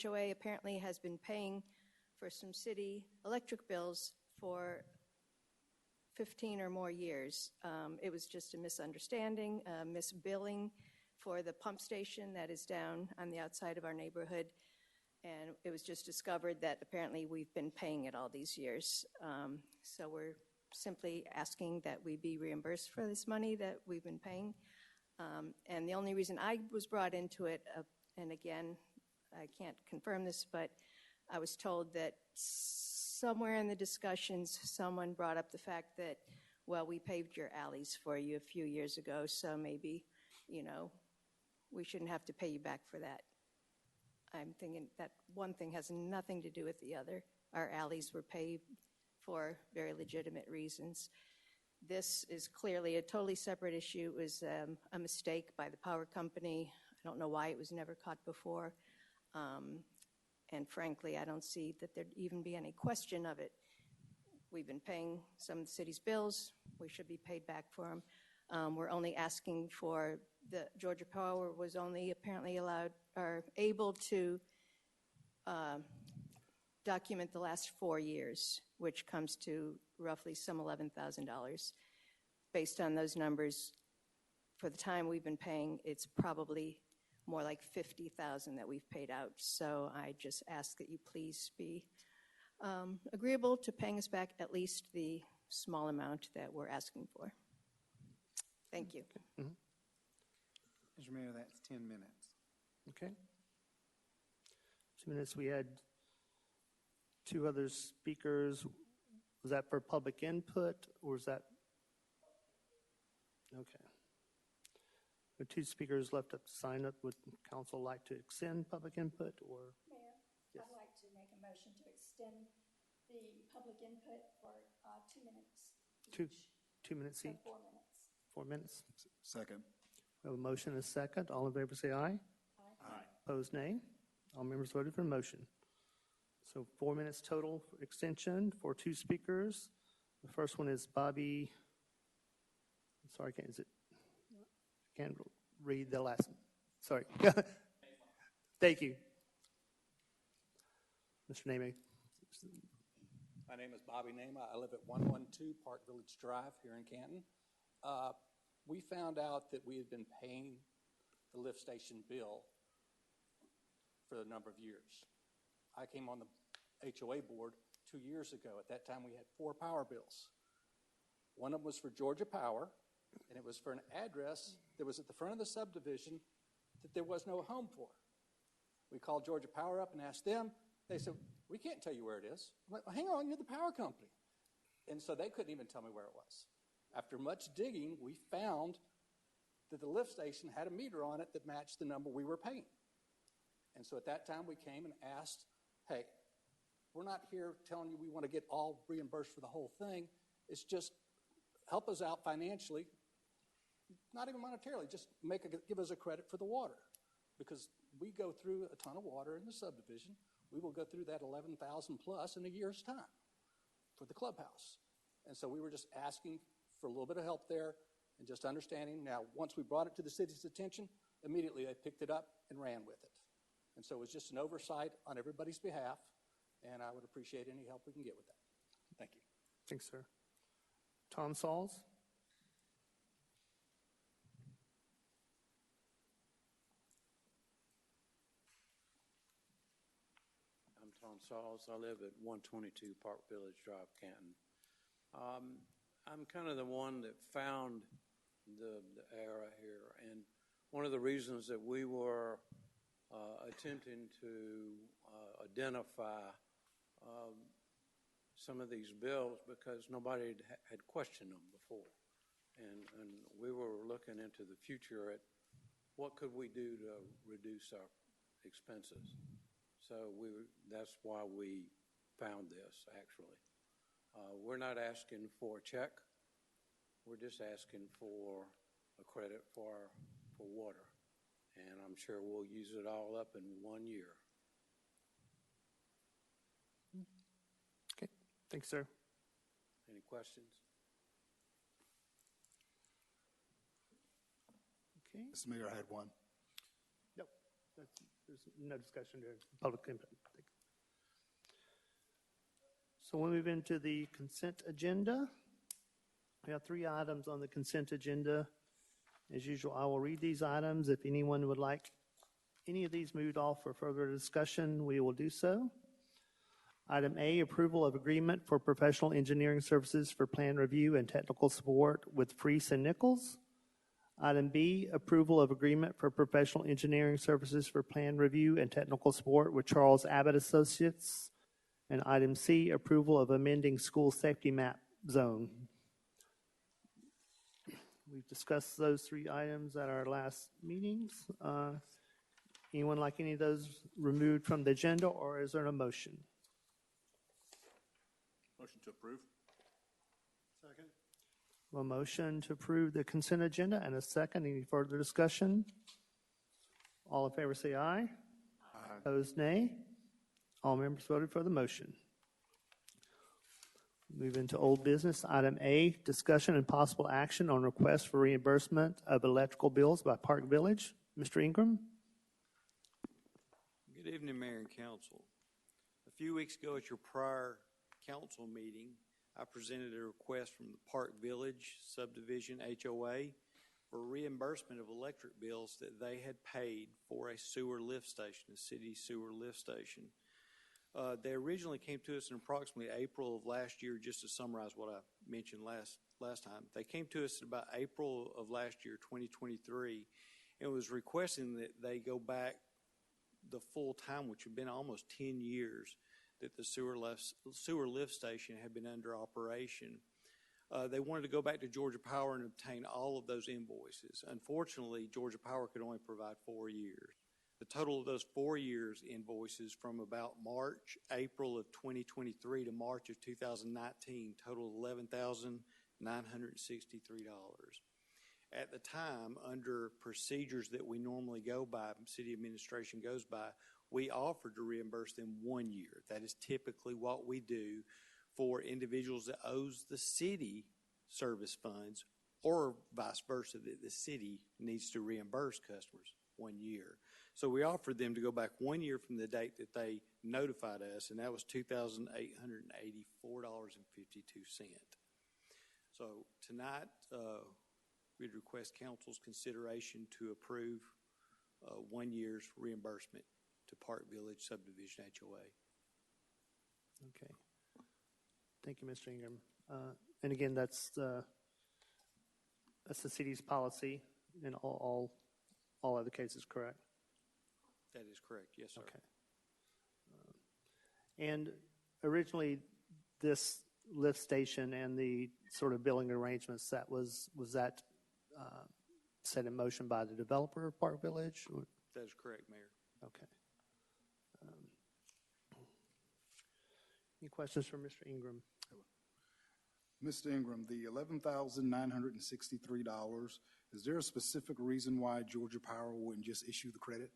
HOA apparently has been paying for some city electric bills for 15 or more years. It was just a misunderstanding, misbilling for the pump station that is down on the outside of our neighborhood. And it was just discovered that apparently we've been paying it all these years. So we're simply asking that we be reimbursed for this money that we've been paying. And the only reason I was brought into it, and again, I can't confirm this, but I was told that somewhere in the discussions, someone brought up the fact that, well, we paved your alleys for you a few years ago, so maybe, we shouldn't have to pay you back for that. I'm thinking that one thing has nothing to do with the other. Our alleys were paved for very legitimate reasons. This is clearly a totally separate issue. It was a mistake by the power company. I don't know why it was never caught before. And frankly, I don't see that there'd even be any question of it. We've been paying some of the city's bills. We should be paid back for them. We're only asking for the Georgia Power was only apparently allowed or able to document the last 4 years, which comes to roughly some $11,000. Based on those numbers, for the time we've been paying, it's probably more like $50,000 that we've paid out. So I just ask that you please be agreeable to paying us back at least the small amount that we're asking for. Thank you. Mm-hmm. Mr. Mayor, that's 10 minutes. Okay. 2 minutes. We had 2 other speakers. Was that for public input, or was that? Okay. With 2 speakers left up to sign up, would council like to extend public input, or? Mayor, yes. I'd like to make a motion to extend the public input for 2 minutes. 2 minutes So each? 4 minutes. 4 minutes. Second. We have a motion and a second. All in favor say aye. Aye. Opposed, nay. All members voted for the motion. So 4 minutes total for extension for 2 speakers. The first one is Bobby. I'm sorry, I can't read the last one. Sorry. Thank you. Mr. Name. My name is Bobby Nema. I live at 112 Park Village Drive here in Canton. We found out that we had been paying the lift station bill for a number of years. I came on the HOA board 2 years ago. At that time, we had 4 power bills. One of them was for Georgia Power, and it was for an address that was at the front of the subdivision that there was no home for. We called Georgia Power up and asked them. They said, we can't tell you where it is. I'm like, well, hang on, you're the power company. And so they couldn't even tell me where it was. After much digging, we found that the lift station had a meter on it that matched the number we were paying. And so at that time, we came and asked, hey, we're not here telling you we want to get all reimbursed for the whole thing. It's just help us out financially, not even monetarily, just give us a credit for the water. Because we go through a ton of water in the subdivision. We will go through that 11,000 plus in a year's time for the clubhouse. And so we were just asking for a little bit of help there and just understanding. Now, once we brought it to the city's attention, immediately they picked it up and ran with it. And so it was just an oversight on everybody's behalf, and I would appreciate any help we can get with that. Thank you. Thanks, sir. Tom Sauls. I'm Tom Sauls. I live at 122 Park Village Drive, Canton. I'm kind of the one that found the error here, and one of the reasons that we were attempting to identify some of these bills because nobody had questioned them before, and we were looking into the future at what could we do to reduce our expenses. So that's why we found this, actually. We're not asking for a check. We're just asking for a credit for water. And I'm sure we'll use it all up in 1 year. Okay, thanks, sir. Any questions? Okay. Mr. Mayor, I had one. Nope, there's no discussion during public input. So we'll move into the consent agenda. We have 3 items on the consent agenda. As usual, I will read these items. If anyone would like any of these moved off for further discussion, we will do so. Item A, approval of agreement for professional engineering services for plan review and technical support with Freese and Nichols. Item B, approval of agreement for professional engineering services for plan review and technical support with Charles Abbott Associates. And item C, approval of amending school safety map zone. We've discussed those 3 items at our last meetings. Anyone like any of those removed from the agenda, or is there a motion? Motion to approve. Second. A motion to approve the consent agenda and a second. Any further discussion? All in favor say aye. Aye. Opposed, nay. All members voted for the motion. Move into old business. Item A, discussion and possible action on request for reimbursement of electrical bills by Park Village. Mr. Ingram? Good evening, Mayor and Council. A few weeks ago at your prior council meeting, I presented a request from the Park Village Subdivision HOA for reimbursement of electric bills that they had paid for a sewer lift station, a city sewer lift station. They originally came to us in approximately April of last year, just to summarize what I mentioned last time. They came to us in about April of last year, 2023, and was requesting that they go back the full time, which had been almost 10 years, that the sewer lift station had been under operation. They wanted to go back to Georgia Power and obtain all of those invoices. Unfortunately, Georgia Power could only provide 4 years. The total of those 4 years invoices from about April of 2023 to March of 2019 totaled $11,963. At the time, under procedures that we normally go by, city administration goes by, we offered to reimburse them 1 year. That is typically what we do for individuals that owes the city service funds, or vice versa, that the city needs to reimburse customers 1 year. So we offered them to go back 1 year from the date that they notified us, and that was $2,884.52. So tonight, we'd request council's consideration to approve 1 year's reimbursement to Park Village Subdivision HOA. Okay. Thank you, Mr. Ingram. And again, that's the city's policy in all other cases, correct? That is correct, yes, sir. Okay. And originally, this lift station and the sort of billing arrangements, was that set in motion by the developer of Park Village? That is correct, Mayor. Okay. Any questions for Mr. Ingram? Mr. Ingram, the $11,963, is there a specific reason why Georgia Power wouldn't just issue the credit?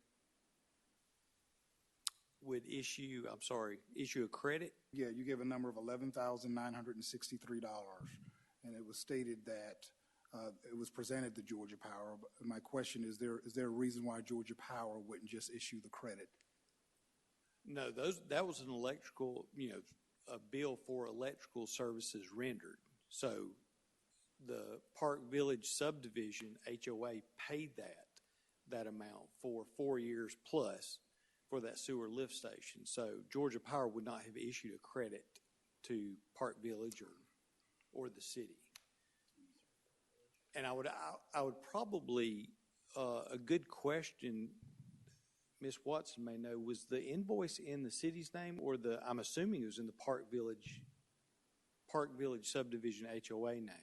Would issue a credit? Yeah, you gave a number of $11,963, and it was stated that it was presented to Georgia Power. But my question is there a reason why Georgia Power wouldn't just issue the credit? No, that was an electrical, a bill for electrical services rendered. So the Park Village Subdivision HOA paid that amount for 4 years plus for that sewer lift station. So Georgia Power would not have issued a credit to Park Village or the city. And I would probably, a good question, Ms. Watson may know, was the invoice in the city's name, or I'm assuming it was in the Park Village Subdivision HOA names?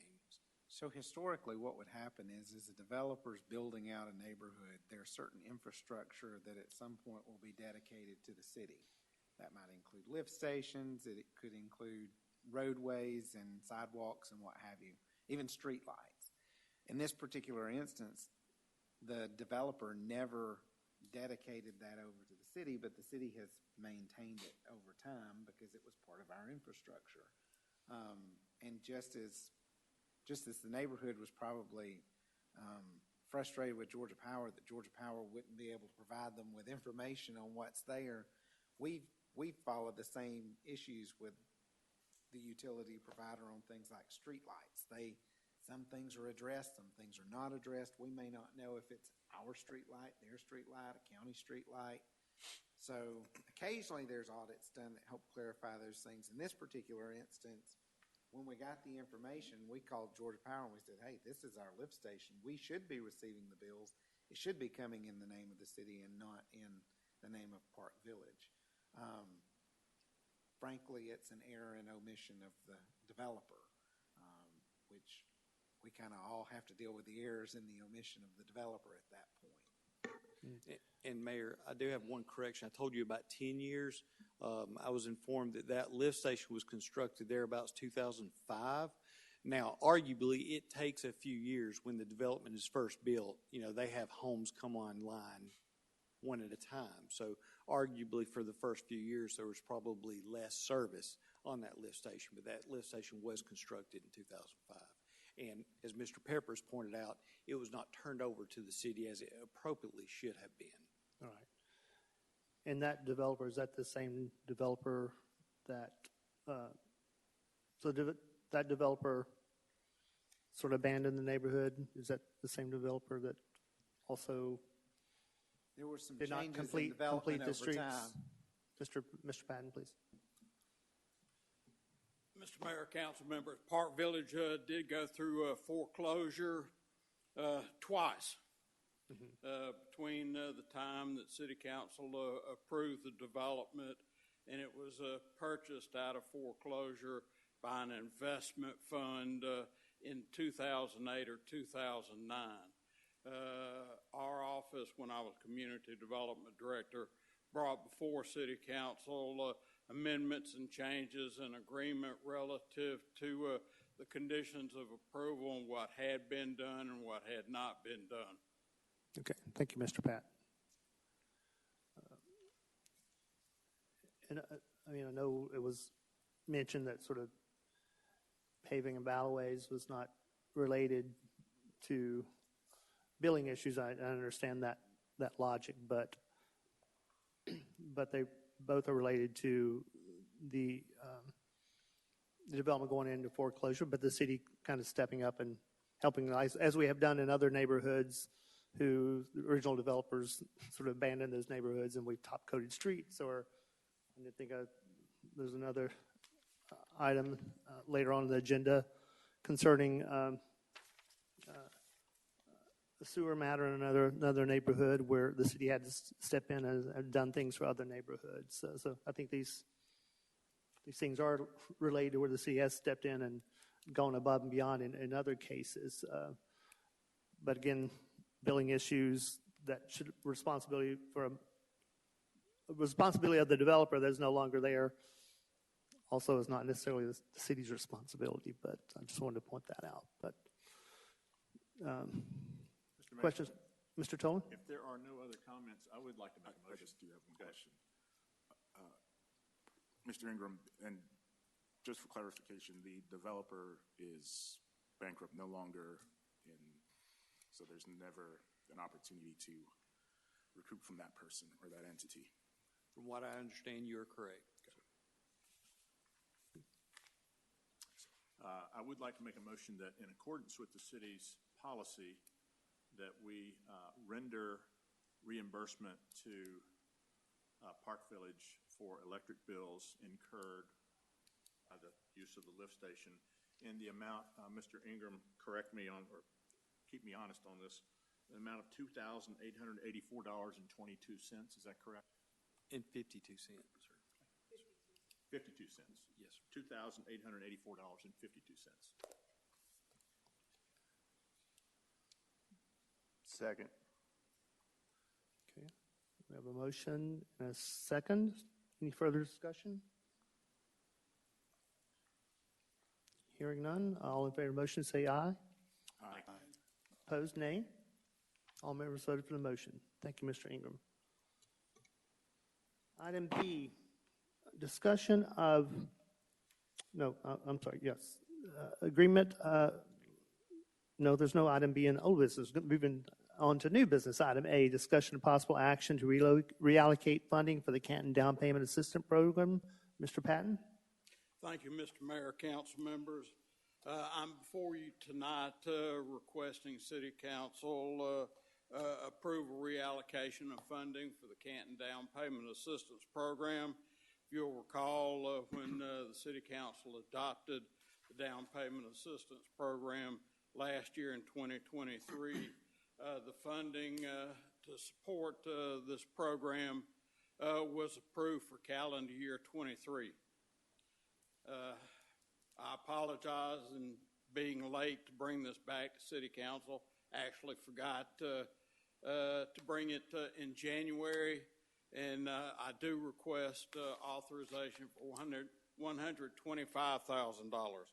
So historically, what would happen is a developer's building out a neighborhood, there's certain infrastructure that at some point will be dedicated to the city. That might include lift stations, it could include roadways and sidewalks and what have you, even street lights. In this particular instance, the developer never dedicated that over to the city, but the city has maintained it over time because it was part of our infrastructure. And just as the neighborhood was probably frustrated with Georgia Power that Georgia Power wouldn't be able to provide them with information on what's there, we followed the same issues with the utility provider on things like streetlights. Some things are addressed, some things are not addressed. We may not know if it's our street light, their street light, a county street light. So occasionally there's audits done that help clarify those things. In this particular instance, when we got the information, we called Georgia Power and we said, hey, this is our lift station. We should be receiving the bills. It should be coming in the name of the city and not in the name of Park Village. Frankly, it's an error and omission of the developer, which we kind of all have to deal with the errors and the omission of the developer at that point. And Mayor, I do have one correction. I told you about 10 years. I was informed that that lift station was constructed thereabouts 2005. Now, arguably, it takes a few years when the development is first built. You know, they have homes come online one at a time. So arguably for the first few years, there was probably less service on that lift station, but that lift station was constructed in 2005. And as Mr. Peppers pointed out, it was not turned over to the city as it appropriately should have been. All right. And that developer, is that the same developer that, that developer sort of abandoned the neighborhood? Is that the same developer that also there were some did not changes complete in development the over streets? time. Mr. Patton, please. Mr. Mayor, council members, Park Village did go through a foreclosure twice between the time that City Council approved the development and it was purchased out of foreclosure by an investment fund in 2008 or 2009. Our office, when I was Community Development Director, brought before City Council amendments and changes in agreement relative to the conditions of approval and what had been done and what had not been done. Okay, thank you, Mr. Pat. And I know it was mentioned that sort of paving and battleways was not related to billing issues. I understand that logic, but they both are related to the development going into foreclosure, but the city kind of stepping up and helping, as we have done in other neighborhoods who the original developers sort of abandoned those neighborhoods and we top-coated streets. Or I think there's another item later on in the agenda concerning the sewer matter in another neighborhood where the city had to step in and done things for other neighborhoods. So I think these things are related to where the city has stepped in and gone above and beyond in other cases. But again, billing issues that should responsibility of the developer that is no longer there also is not necessarily the city's responsibility. But I just wanted to point that out. But questions, Mr. Tolan? If there are no other comments, I would like to make a motion. I just do have one question. Mr. Ingram, and just for clarification, the developer is bankrupt, no longer so there's never an opportunity to recoup from that person or that entity. From what I understand, you're correct. I would like to make a motion that in accordance with the city's policy that we render reimbursement to Park Village for electric bills incurred by the use of the lift station in the amount, Mr. Ingram, correct me on, or keep me honest on this, the amount of $2,884.22. Is that correct? And 52 cents, sir. 52 cents. Yes, $2,884.52. Second. Okay, we have a motion and a second. Any further discussion? Hearing none, all in favor of the motion say aye. Aye. Opposed, nay. All members voted for the motion. Thank you, Mr. Ingram. Item B, discussion of, no, I'm sorry, yes. Agreement, no, there's no item B in old business. Moving on to new business. Item A, discussion of possible action to reallocate funding for the Canton Down Payment Assistance Program. Mr. Patton? Thank you, Mr. Mayor, council members. I'm before you tonight requesting City Council approve a reallocation of funding for the Canton Down Payment Assistance Program. If you'll recall, when the City Council adopted the Down Payment Assistance Program last year in 2023, the funding to support this program was approved for calendar year 23. I apologize in being late to bring this back to City Council. Actually forgot to bring it in January, and I do request authorization for $125,000.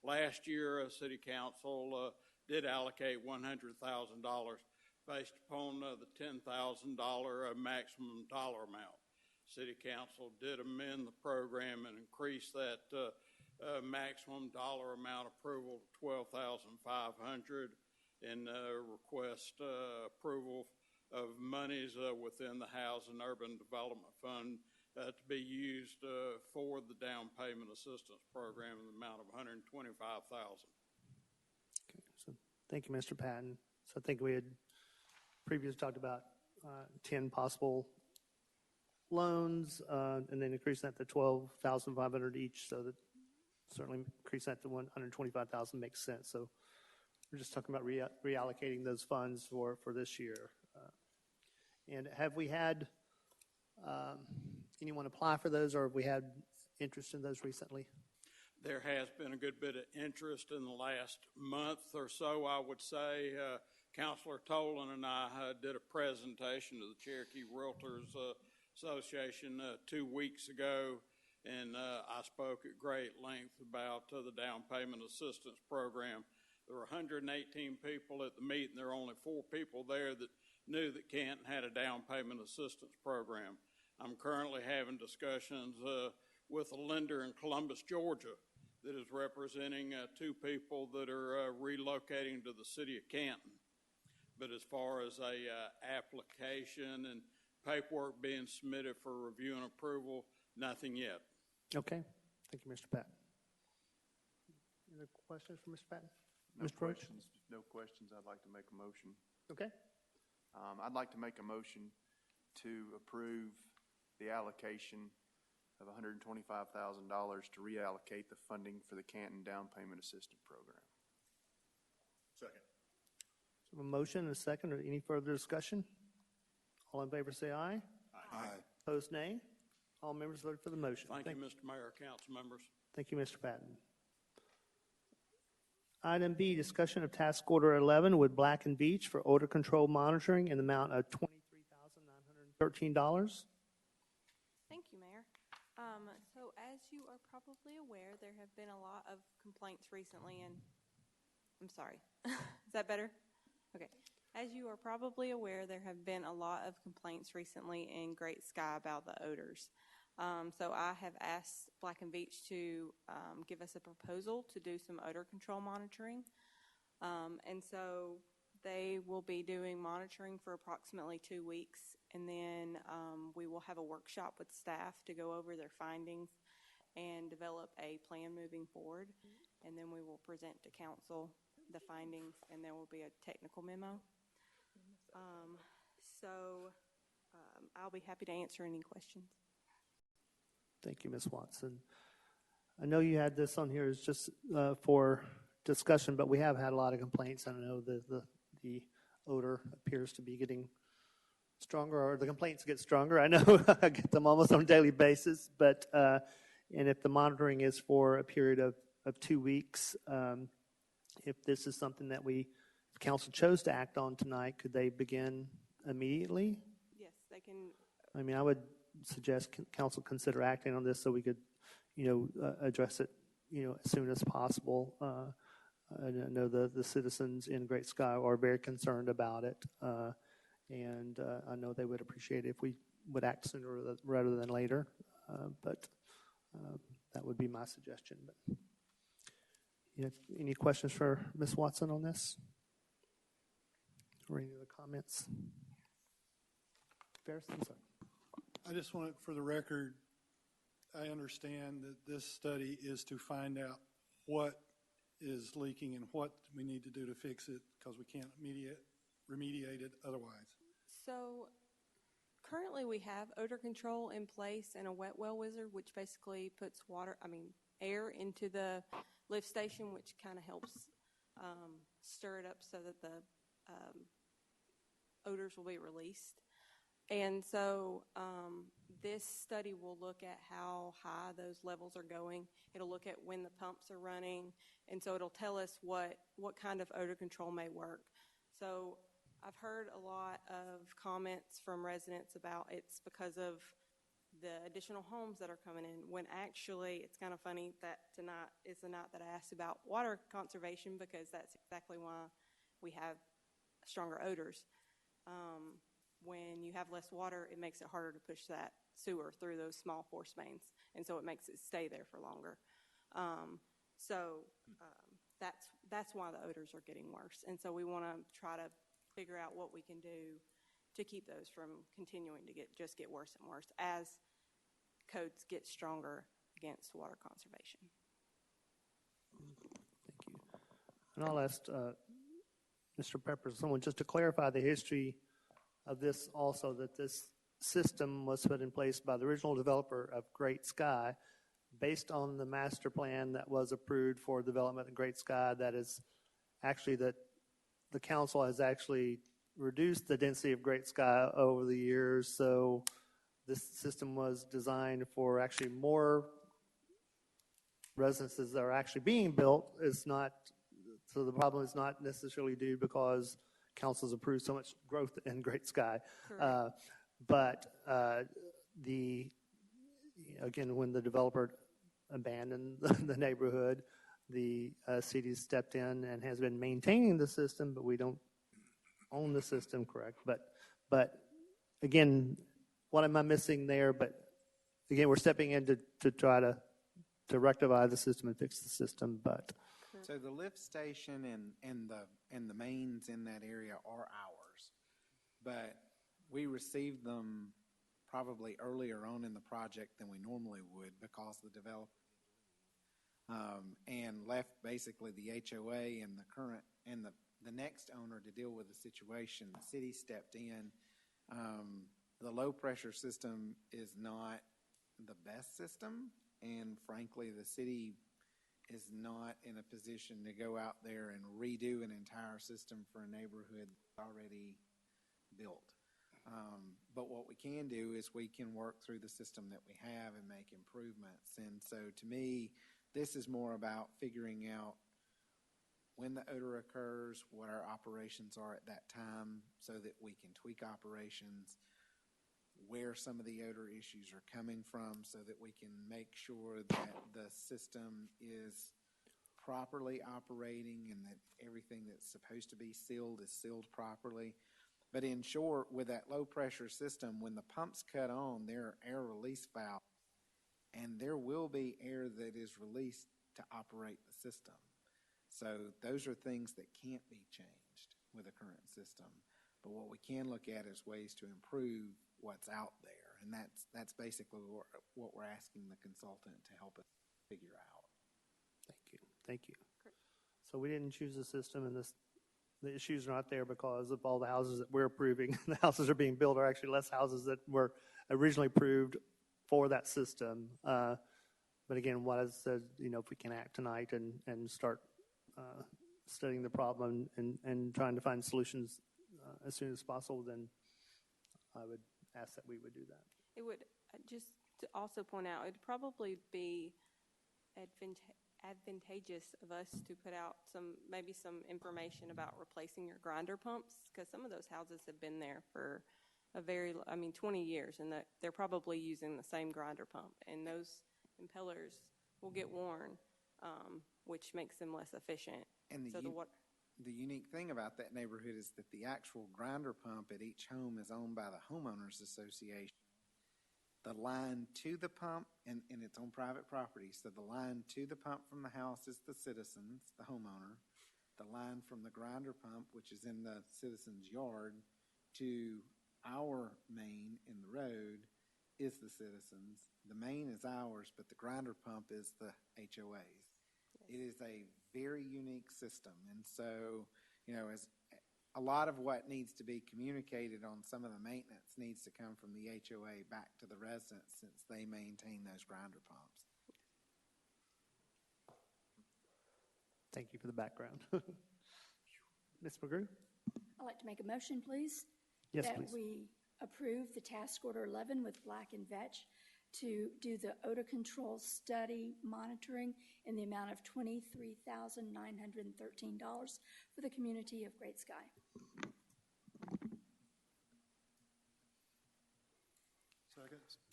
Last year, City Council did allocate $100,000 based upon the $10,000 maximum dollar amount. City Council did amend the program and increase that maximum dollar amount approval to $12,500 and request approval of monies within the Housing and Urban Development Fund to be used for the Down Payment Assistance Program in the amount of $125,000. Okay, so thank you, Mr. Patton. So I think we had previously talked about 10 possible loans and then increase that to $12,500 each, so that certainly increase that to $125,000 makes sense. So we're just talking about reallocating those funds for this year. And have we had anyone apply for those, or have we had interest in those recently? There has been a good bit of interest in the last month or so, I would say. Councilor Tolan and I did a presentation to the Cherokee Realtors Association 2 weeks ago, and I spoke at great length about the Down Payment Assistance Program. There were 118 people at the meeting. There were only 4 people there that knew that Canton had a Down Payment Assistance Program. I'm currently having discussions with a lender in Columbus, Georgia, that is representing 2 people that are relocating to the city of Canton. But as far as a application and paperwork being submitted for review and approval, nothing yet. Okay. Thank you, Mr. Patton. Any other questions for Mr. Patton? No Mr. Roach? questions. No questions. I'd like to make a motion. Okay. I'd like to make a motion to approve the allocation of $125,000 to reallocate the funding for the Canton Down Payment Assistance Program. Second. So a motion and a second. Or any further discussion? All in favor say aye. Aye. Opposed, nay. All members voted for the motion. Thank you, Mr. Mayor, council members. Thank you, Mr. Patton. Item B, discussion of task order 11 with Black and Beach for odor control monitoring in the amount of $23,913. Thank you, Mayor. So as you are probably aware, there have been a lot of complaints recently, and I'm sorry. Is that better? Okay. As you are probably aware, there have been a lot of complaints recently in Great Sky about the odors. So I have asked Black and Beach to give us a proposal to do some odor control monitoring. And so they will be doing monitoring for approximately 2 weeks, and then we will have a workshop with staff to go over their findings and develop a plan moving forward. And then we will present to council the findings, and there will be a technical memo. I'll be happy to answer any questions. Thank you, Ms. Watson. I know you had this on here as just for discussion, but we have had a lot of complaints. I know that the odor appears to be getting stronger, or the complaints get stronger. I know I get them almost on a daily basis, but and if the monitoring is for a period of 2 weeks, if this is something that if council chose to act on tonight, could they begin immediately? Yes, they can. I mean, I would suggest council consider acting on this so we could, address it, as soon as possible. I know the citizens in Great Sky are very concerned about it, and I know they would appreciate it if we would act sooner rather than later, but that would be my suggestion. But any questions for Ms. Watson on this? Or any other comments? Ferris, I'm sorry. I just want, for the record, I understand that this study is to find out what is leaking and what we need to do to fix it, because we can't remediate it otherwise. So currently we have odor control in place and a wet well wizard, which basically puts air into the lift station, which kind of helps stir it up so that the odors will be released. And so this study will look at how high those levels are going. It'll look at when the pumps are running, and so it'll tell us what kind of odor control may work. So I've heard a lot of comments from residents about it's because of the additional homes that are coming in, when actually it's kind of funny that tonight is the night that I asked about water conservation, because that's exactly why we have stronger odors. When you have less water, it makes it harder to push that sewer through those small force mains, and so it makes it stay there for longer. That's why the odors are getting worse, and so we want to try to figure out what we can do to keep those from continuing to get worse and worse as codes get stronger against water conservation. Thank you. And I'll ask Mr. Peppers, someone just to clarify the history of this also, that this system was put in place by the original developer of Great Sky based on the master plan that was approved for development of Great Sky. That is actually that the council has actually reduced the density of Great Sky over the years. So this system was designed for actually more residences that are actually being built. So the problem is not necessarily due because council's approved so much growth in Great Sky. But again, when the developer abandoned the neighborhood, the city stepped in and has been maintaining the system, but we don't own the system, correct? But again, what am I missing there? But again, we're stepping in to try to rectify the system and fix the system, but. So the lift station and the mains in that area are ours, but we received them probably earlier on in the project than we normally would because the developer and left basically the HOA and the current and the next owner to deal with the situation. The city stepped in. The low pressure system is not the best system, and frankly, the city is not in a position to go out there and redo an entire system for a neighborhood already built. But what we can do is we can work through the system that we have and make improvements. And so to me, this is more about figuring out when the odor occurs, what our operations are at that time so that we can tweak operations, where some of the odor issues are coming from so that we can make sure that the system is properly operating and that everything that's supposed to be sealed is sealed properly. But in short, with that low pressure system, when the pumps cut on, there are air release valves, and there will be air that is released to operate the system. So those are things that can't be changed with a current system. But what we can look at is ways to improve what's out there, and that's basically what we're asking the consultant to help us figure out. Thank you. So we didn't choose a system, and the issues are not there because of all the houses that we're approving. The houses are being built are actually less houses that were originally approved for that system. But again, what I said, if we can act tonight and start studying the problem and trying to find solutions as soon as possible, then I would ask that we would do that. It would, just to also point out, it'd probably be advantageous of us to put out maybe some information about replacing your grinder pumps, because some of those houses have been there for 20 years, and that they're probably using the same grinder pump, and those impellers will get worn, which makes them less efficient. And So the unique thing about that neighborhood is that the actual grinder pump at each home is owned by the homeowners association. The line to the pump, and it's on private property, so the line to the pump from the house is the citizens, the homeowner. The line from the grinder pump, which is in the citizen's yard, to our main in the road is the citizens. The main is ours, but the grinder pump is the HOA's. It is a very unique system, and so, as a lot of what needs to be communicated on some of the maintenance needs to come from the HOA back to the residents since they maintain those grinder pumps. Thank you for the background. Ms. McGrew? I'd like to make a motion, please. Yes, that please. we approve the task order 11 with Black and Vetch to do the odor control study monitoring in the amount of $23,913 for the community of Great Sky.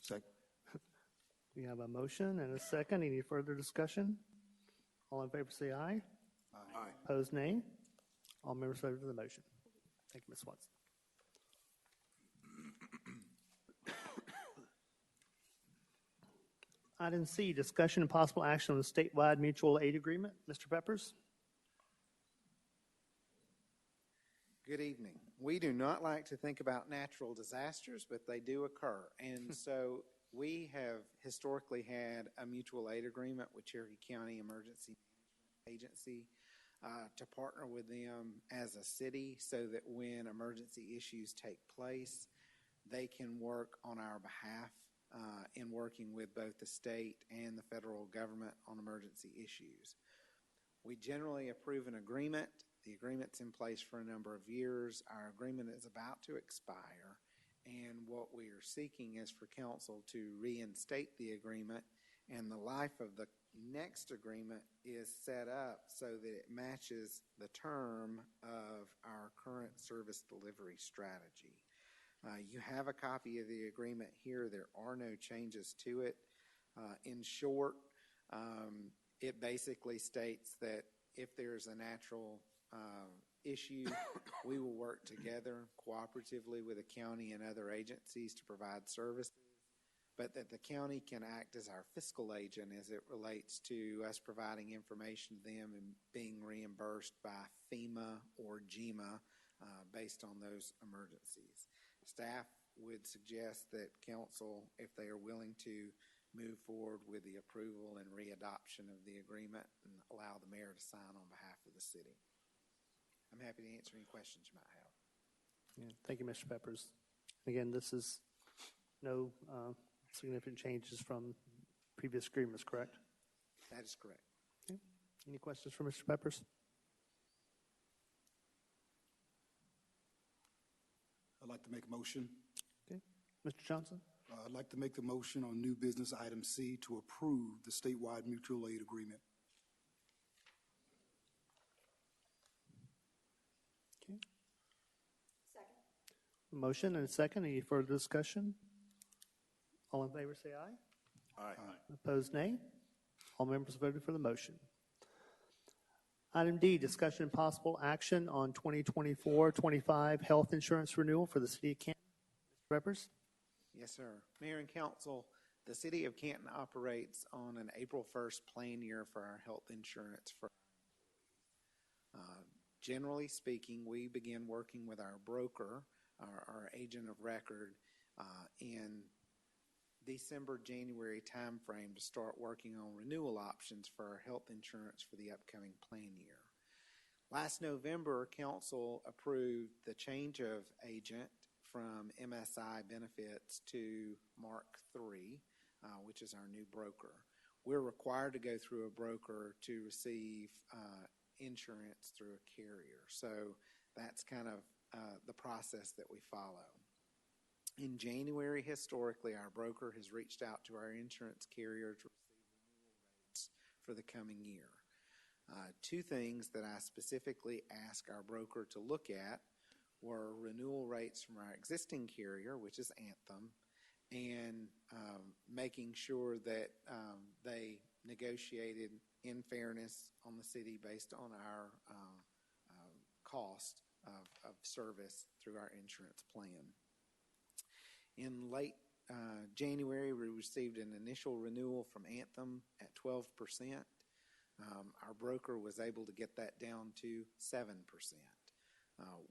Second. We have a motion and a second. Any further discussion? All in favor say aye. Aye. Opposed, nay. All members voted for the motion. Thank you, Ms. Watson. Item C, discussion and possible action on the statewide mutual aid agreement. Mr. Peppers? Good evening. We do not like to think about natural disasters, but they do occur. And so we have historically had a mutual aid agreement with Cherokee County Emergency Management Agency to partner with them as a city so that when emergency issues take place, they can work on our behalf in working with both the state and the federal government on emergency issues. We generally approve an agreement. The agreement's in place for a number of years. Our agreement is about to expire, and what we are seeking is for council to reinstate the agreement, and the life of the next agreement is set up so that it matches the term of our current service delivery strategy. You have a copy of the agreement here. There are no changes to it. In short, it basically states that if there's a natural issue, we will work together cooperatively with the county and other agencies to provide services, but that the county can act as our fiscal agent as it relates to us providing information to them and being reimbursed by FEMA or GEMA based on those emergencies. Staff would suggest that council, if they are willing to move forward with the approval and readoption of the agreement and allow the mayor to sign on behalf of the city. I'm happy to answer any questions you might have. Yeah, thank you, Mr. Peppers. Again, this is no significant changes from previous agreements, correct? That is correct. Okay. Any questions for Mr. Peppers? I'd like to make a motion. Okay. Mr. Johnson? I'd like to make the motion on new business item C to approve the statewide mutual aid agreement. Okay. Second. Motion and a second. Any further discussion? All in favor say aye. Aye. Opposed, nay. All members voted for the motion. Item D, discussion and possible action on 2024-25 health insurance renewal for the city of Canton. Mr. Peppers? Yes, sir. Mayor and council, the city of Canton operates on an April 1st plan year for our health insurance. Generally speaking, we begin working with our broker, our agent of record, in December, January timeframe to start working on renewal options for our health insurance for the upcoming plan year. Last November, council approved the change of agent from MSI Benefits to Mark III, which is our new broker. We're required to go through a broker to receive insurance through a carrier. So that's kind of the process that we follow. In January, historically, our broker has reached out to our insurance carrier to receive renewal rates for the coming year. Two things that I specifically asked our broker to look at were renewal rates from our existing carrier, which is Anthem, and making sure that they negotiated in fairness on the city based on our cost of service through our insurance plan. In late January, we received an initial renewal from Anthem at 12%. Our broker was able to get that down to 7%.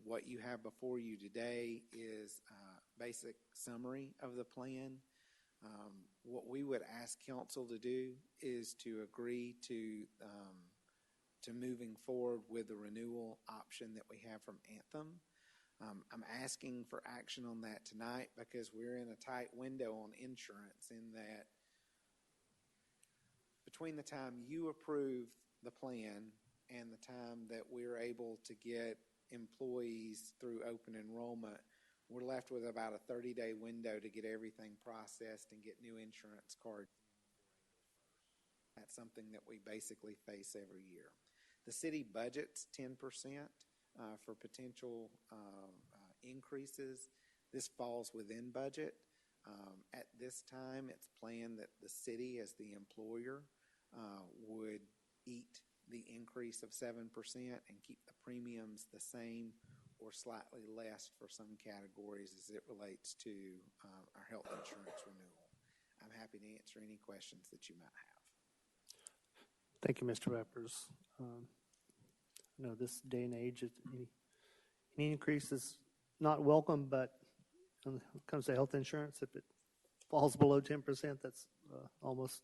What you have before you today is a basic summary of the plan. What we would ask council to do is to agree to moving forward with the renewal option that we have from Anthem. I'm asking for action on that tonight because we're in a tight window on insurance in that between the time you approve the plan and the time that we're able to get employees through open enrollment, we're left with about a 30-day window to get everything processed and get new insurance cards. That's something that we basically face every year. The city budgets 10% for potential increases. This falls within budget. At this time, it's planned that the city, as the employer, would eat the increase of 7% and keep the premiums the same or slightly less for some categories as it relates to our health insurance renewal. I'm happy to answer any questions that you might have. Thank you, Mr. Peppers. I know this day and age, any increase is not welcome, but when it comes to health insurance, if it falls below 10%, that's almost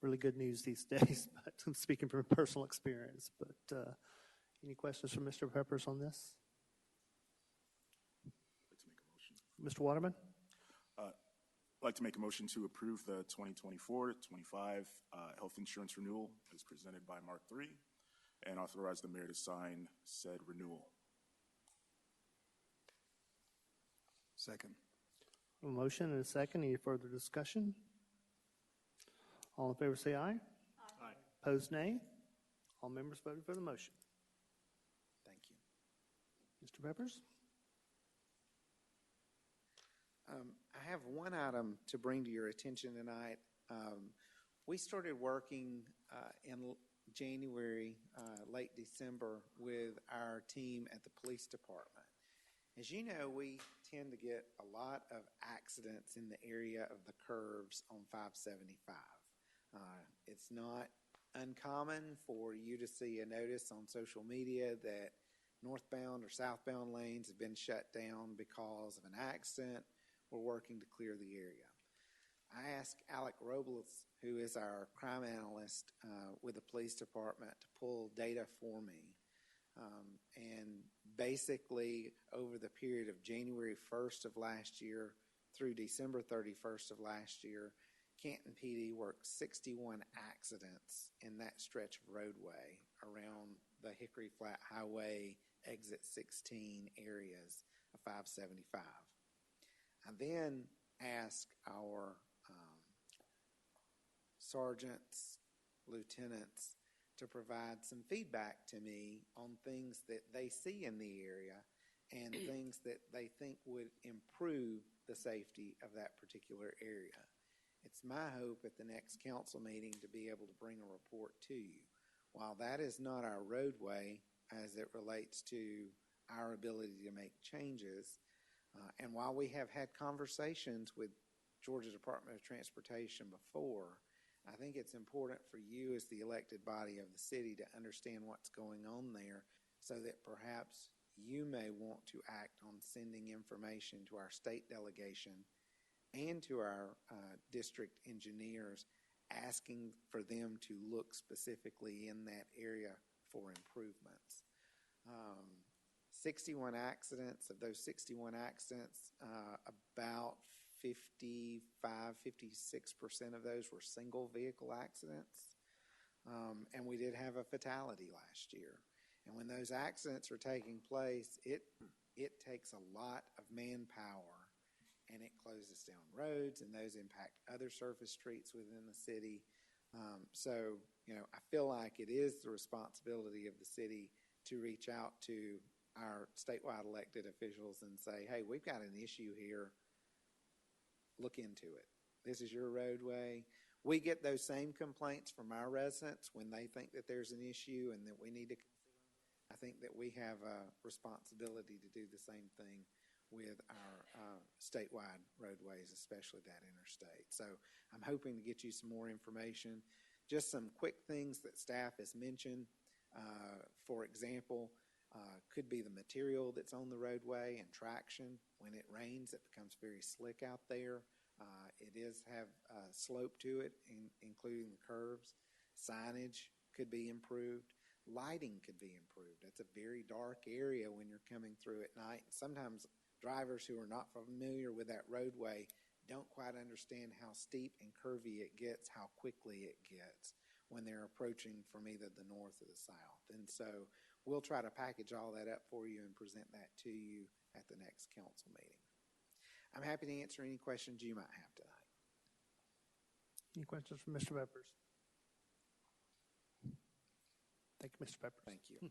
really good news these days. But I'm speaking from personal experience. But any questions from Mr. Peppers on this? Mr. Waterman? I'd like to make a motion to approve the 2024-25 health insurance renewal as presented by Mark III and authorize the mayor to sign said renewal. Second. A motion and a second. Any further discussion? All in favor say aye. Aye. Opposed, nay. All members voted for the motion. Thank you. Mr. Peppers? I have one item to bring to your attention tonight. We started working in January, late December, with our team at the police department. As you know, we tend to get a lot of accidents in the area of the curves on 575. It's not uncommon for you to see a notice on social media that northbound or southbound lanes have been shut down because of an accident. We're working to clear the area. I asked Alec Robles, who is our crime analyst with the police department, to pull data for me. And basically, over the period of January 1st of last year through December 31st of last year, Canton PD worked 61 accidents in that stretch of roadway around the Hickory Flat Highway exit 16 areas of 575. I then asked our sergeants, lieutenants, to provide some feedback to me on things that they see in the area and things that they think would improve the safety of that particular area. It's my hope at the next council meeting to be able to bring a report to you. While that is not our roadway as it relates to our ability to make changes, and while we have had conversations with Georgia Department of Transportation before, I think it's important for you as the elected body of the city to understand what's going on there so that perhaps you may want to act on sending information to our state delegation and to our district engineers, asking for them to look specifically in that area for improvements. 61 accidents. Of those 61 accidents, about 55, 56% of those were single vehicle accidents. And we did have a fatality last year. And when those accidents are taking place, it takes a lot of manpower, and it closes down roads, and those impact other surface streets within the city. So, I feel like it is the responsibility of the city to reach out to our statewide elected officials and say, hey, we've got an issue here. Look into it. This is your roadway. We get those same complaints from our residents when they think that there's an issue and that we need to consider them. I think that we have a responsibility to do the same thing with our statewide roadways, especially that interstate. So I'm hoping to get you some more information. Just some quick things that staff has mentioned. For example, could be the material that's on the roadway and traction. When it rains, it becomes very slick out there. It is have a slope to it, including the curves. Signage could be improved. Lighting could be improved. It's a very dark area when you're coming through at night. Sometimes drivers who are not familiar with that roadway don't quite understand how steep and curvy it gets, how quickly it gets when they're approaching from either the north or the south. And so we'll try to package all that up for you and present that to you at the next council meeting. I'm happy to answer any questions you might have tonight. Any questions from Mr. Peppers? Thank you, Mr. Peppers. Thank you.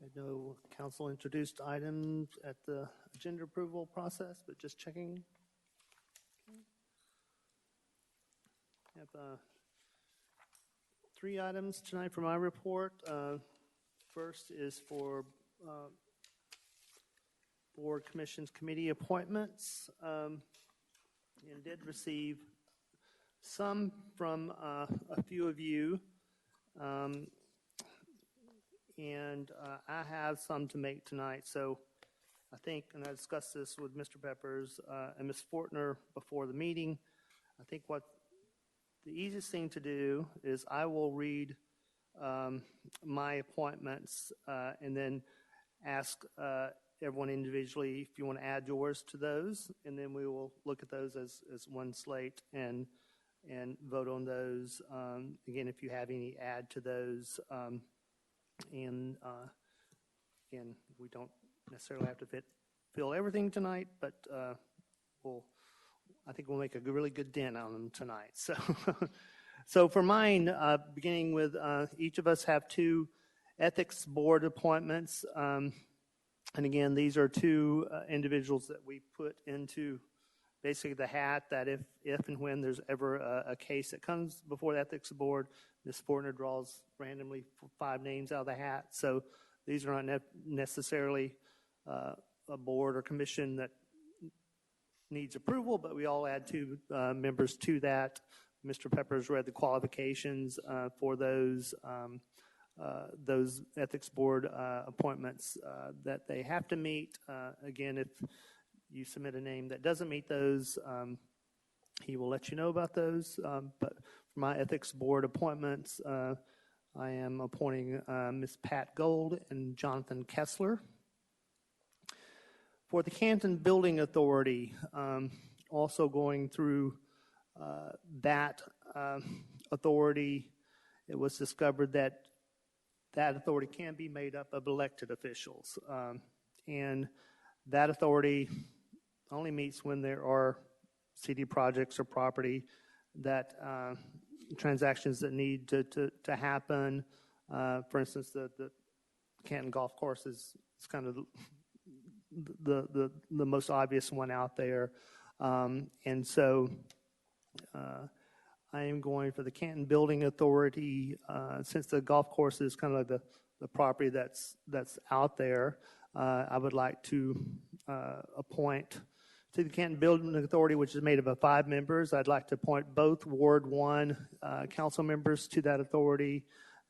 I know council introduced items at the agenda approval process, but just checking. I have 3 items tonight for my report. First is for board commissions committee appointments, and did receive some from a few of you, and I have some to make tonight. So I think, and I discussed this with Mr. Peppers and Ms. Fortner before the meeting, I think what the easiest thing to do is I will read my appointments and then ask everyone individually if you want to add yours to those, and then we will look at those as one slate and vote on those. Again, if you have any add to those, and again, we don't necessarily have to fill everything tonight, but I think we'll make a really good dent on them tonight. So, so for mine, beginning with each of us have 2 ethics board appointments. And again, these are 2 individuals that we put into basically the hat that if and when there's ever a case that comes before the ethics board, Ms. Fortner draws randomly 5 names out of the hat. So these are not necessarily a board or commission that needs approval, but we all add 2 members to that. Mr. Peppers read the qualifications for those ethics board appointments that they have to meet. Again, if you submit a name that doesn't meet those, he will let you know about those. But for my ethics board appointments, I am appointing Ms. Pat Gold and Jonathan Kessler. For the Canton Building Authority, also going through that authority, it was discovered that that authority can be made up of elected officials. And that authority only meets when there are city projects or property that transactions that need to happen. For instance, the Canton Golf Course is kind of the most obvious one out there. And so I am going for the Canton Building Authority, since the golf course is kind of like the property that's out there. I would like to appoint to the Canton Building Authority, which is made up of 5 members. I'd like to appoint both Ward 1 council members to that authority,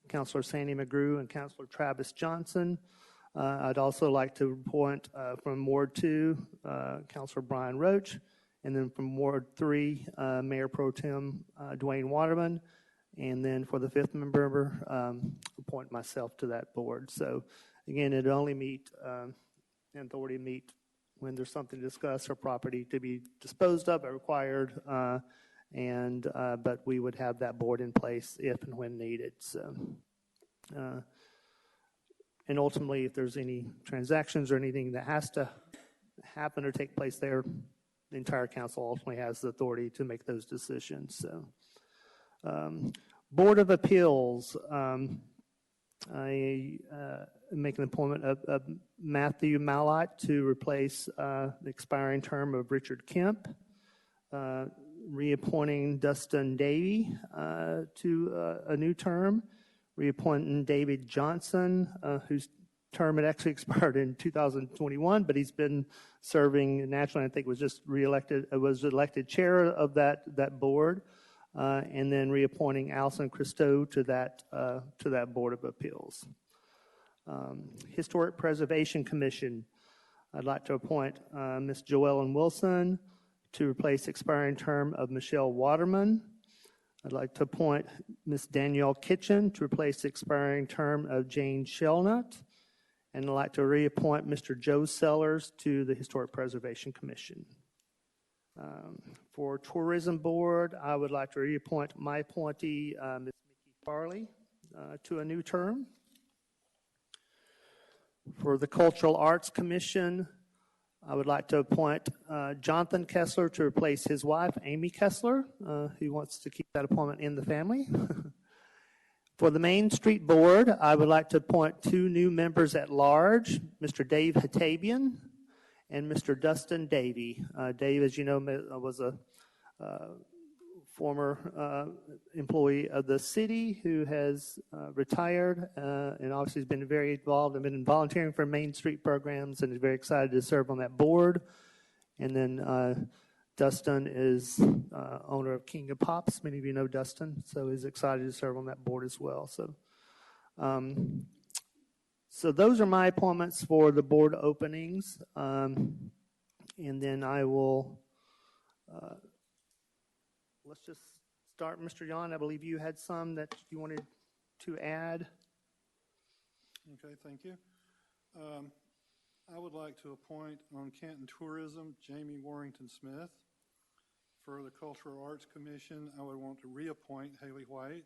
Councilor Sandy McGrew and Councilor Travis Johnson. I'd also like to appoint from Ward 2, Councilor Brian Roach, and then from Ward 3, Mayor Pro Tem Dwayne Waterman, and then for the 5th member, appoint myself to that board. So again, it only meet, an authority meet when there's something to discuss or property to be disposed of or required, but we would have that board in place if and when needed. So, and ultimately, if there's any transactions or anything that has to happen or take place there, the entire council ultimately has the authority to make those decisions. So, Board of Appeals, I make an appointment of Matthew Mallott to replace the expiring term of Richard Kemp. Reappointing Dustin Davey to a new term. Reappointing David Johnson, whose term had actually expired in 2021, but he's been serving nationally. I think was just reelected. Was elected chair of that board, and then reappointing Allison Christou to that board of appeals. Historic Preservation Commission. I'd like to appoint Ms. Joellen Wilson to replace expiring term of Michelle Waterman. I'd like to appoint Ms. Danielle Kitchen to replace the expiring term of Jane Shelnut. And I'd like to reappoint Mr. Joe Sellers to the Historic Preservation Commission. For Tourism Board, I would like to reappoint my appointee, Ms. Mickey Farley, to a new term. For the Cultural Arts Commission, I would like to appoint Jonathan Kessler to replace his wife, Amy Kessler, who wants to keep that appointment in the family. For the Main Street Board, I would like to appoint 2 new members at large, Mr. Dave Hatabian and Mr. Dustin Davey. Dave, as you know, was a former employee of the city who has retired and obviously has been very involved and been volunteering for Main Street programs and is very excited to serve on that board. And then Dustin is owner of King of Pops. Many of you know Dustin, so he's excited to serve on that board as well. So those are my appointments for the board openings. And then I will, let's just start. Mr. Yon, I believe you had some that you wanted to add. Okay, thank you. I would like to appoint on Canton Tourism Jamie Warrington Smith. For the Cultural Arts Commission, I would want to reappoint Haley White.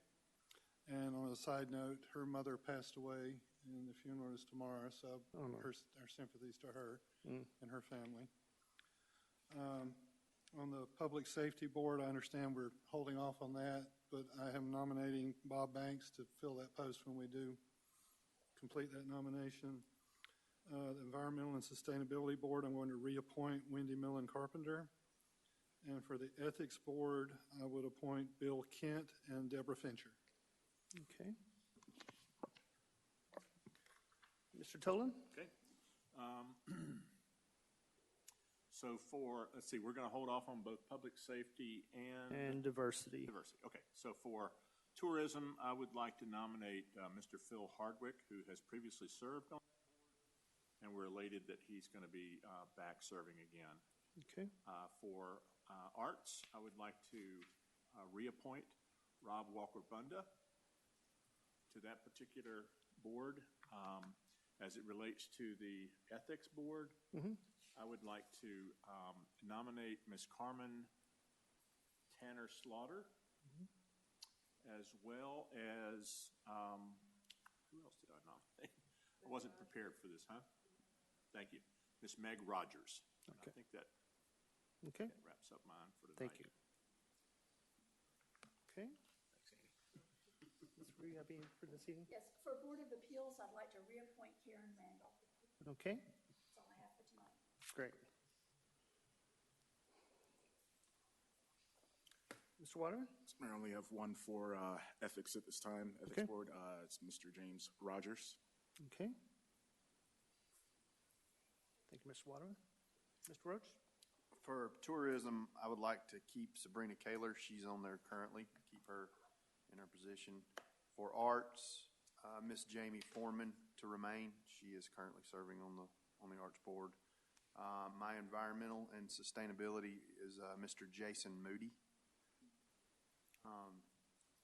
And on a side note, her mother passed away, and the funeral is tomorrow, so our sympathies to her and her family. On the Public Safety Board, I understand we're holding off on that, but I am nominating Bob Banks to fill that post when we do complete that nomination. The Environmental and Sustainability Board, I'm going to reappoint Wendy Millen Carpenter. And for the Ethics Board, I would appoint Bill Kent and Deborah Fincher. Okay. Mr. Tolan? Okay. So let's see, we're going to hold off on both public safety and diversity. Okay. So for tourism, I would like to nominate Mr. Phil Hardwick, who has previously served on that board, and we're elated that he's going to be back serving again. Okay. For arts, I would like to reappoint Rob Walker-Bunda to that particular board. As it relates to the ethics board, I would like to nominate Ms. Carmen Tanner Slaughter, as well as, who else did I nominate? I wasn't prepared for this, huh? Thank you. Ms. Meg Rogers. Okay. I think that wraps up mine for tonight. Thank you. Okay. Ms. Ree, happy for this evening? Yes, for Board of Appeals, I'd like to reappoint Karen Randall. Okay. That's all I have for tonight. Great. Mr. Waterman? I only have one for ethics at this time. Ethics Board. It's Mr. James Rogers. Okay. Thank you, Mr. Waterman. Mr. Roach? For tourism, I would like to keep Sabrina Kaler. She's on there currently. Keep her in her position. For arts, Miss Jamie Foreman to remain. She is currently serving on the arts board. My environmental and sustainability is Mr. Jason Moody.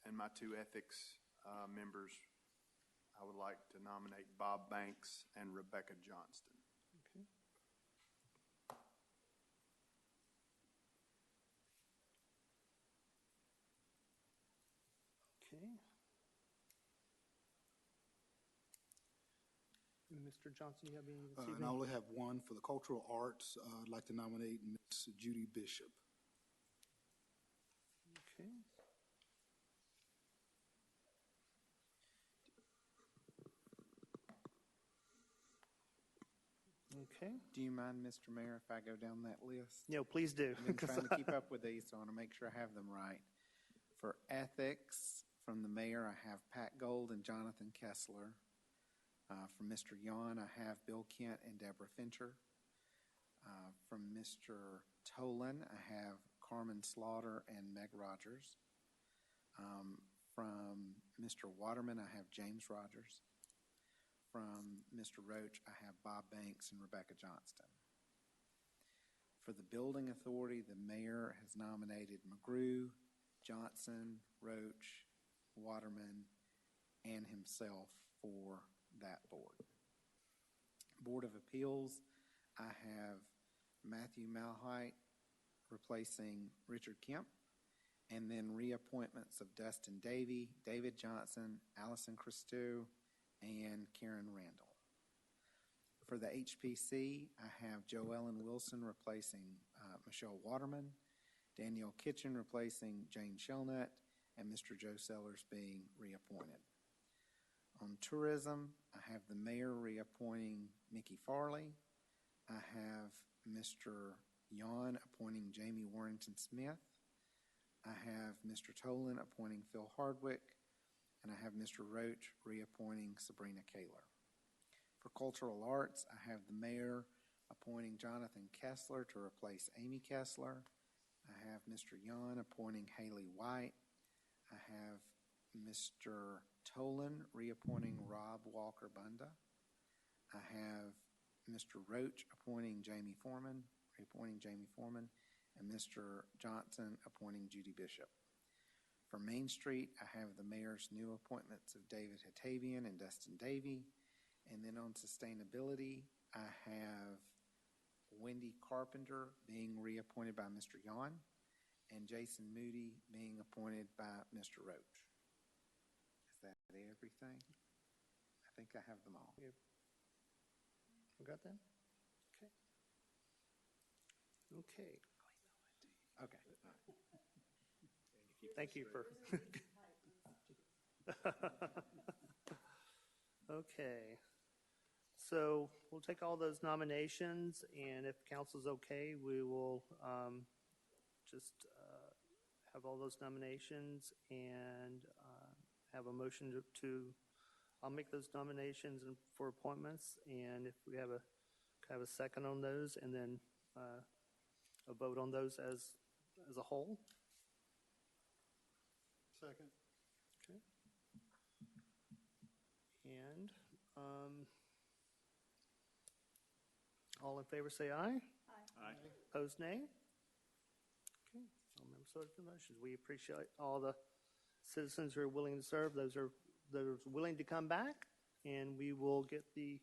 And my 2 ethics members, I would like to nominate Bob Banks and Rebecca Johnston. Okay. Okay. Mr. Johnson, do you have any this evening? And I only have one for the cultural arts. I'd like to nominate Ms. Judy Bishop. Okay. Okay. Do you mind, Mr. Mayor, if I go down that list? No, please do. I've been trying to keep up with these, so I want to make sure I have them right. For ethics, from the mayor, I have Pat Gold and Jonathan Kessler. From Mr. Yon, I have Bill Kent and Deborah Fincher. From Mr. Tolan, I have Carmen Slaughter and Meg Rogers. From Mr. Waterman, I have James Rogers. From Mr. Roach, I have Bob Banks and Rebecca Johnston. For the Building Authority, the mayor has nominated McGrew, Johnson, Roach, Waterman, and himself for that board. Board of Appeals, I have Matthew Malhite replacing Richard Kemp, and then reappointments of Dustin Davey, David Johnson, Allison Christou, and Karen Randall. For the HPC, I have Joellen Wilson replacing Michelle Waterman, Danielle Kitchen replacing Jane Shelnut, and Mr. Joe Sellers being reappointed. On tourism, I have the mayor reappointing Mickey Farley. I have Mr. Yon appointing Jamie Warrington Smith. I have Mr. Tolan appointing Phil Hardwick, and I have Mr. Roach reappointing Sabrina Kaler. For cultural arts, I have the mayor appointing Jonathan Kessler to replace Amy Kessler. I have Mr. Yon appointing Haley White. I have Mr. Tolan reappointing Rob Walker Bunda. I have Mr. Roach appointing Jamie Foreman, and Mr. Johnson appointing Judy Bishop. For Main Street, I have the mayor's new appointments of David Hatavian and Dustin Davey. And then on sustainability, I have Wendy Carpenter being reappointed by Mr. Yon and Jason Moody being appointed by Mr. Roach. Is that everything? I think I have them all. We got that? Okay. Okay. Thank you for. Okay. So we'll take all those nominations, and if council's okay, we will just have all those nominations and have a motion to I'll make those nominations for appointments, and if we have a second on those, and then a vote on those as a whole. Second. Okay. And all in favor say aye. Aye. Opposed, nay. Okay. All members voted for the motions. We appreciate all the citizens who are willing to serve. Those are willing to come back, and we will get the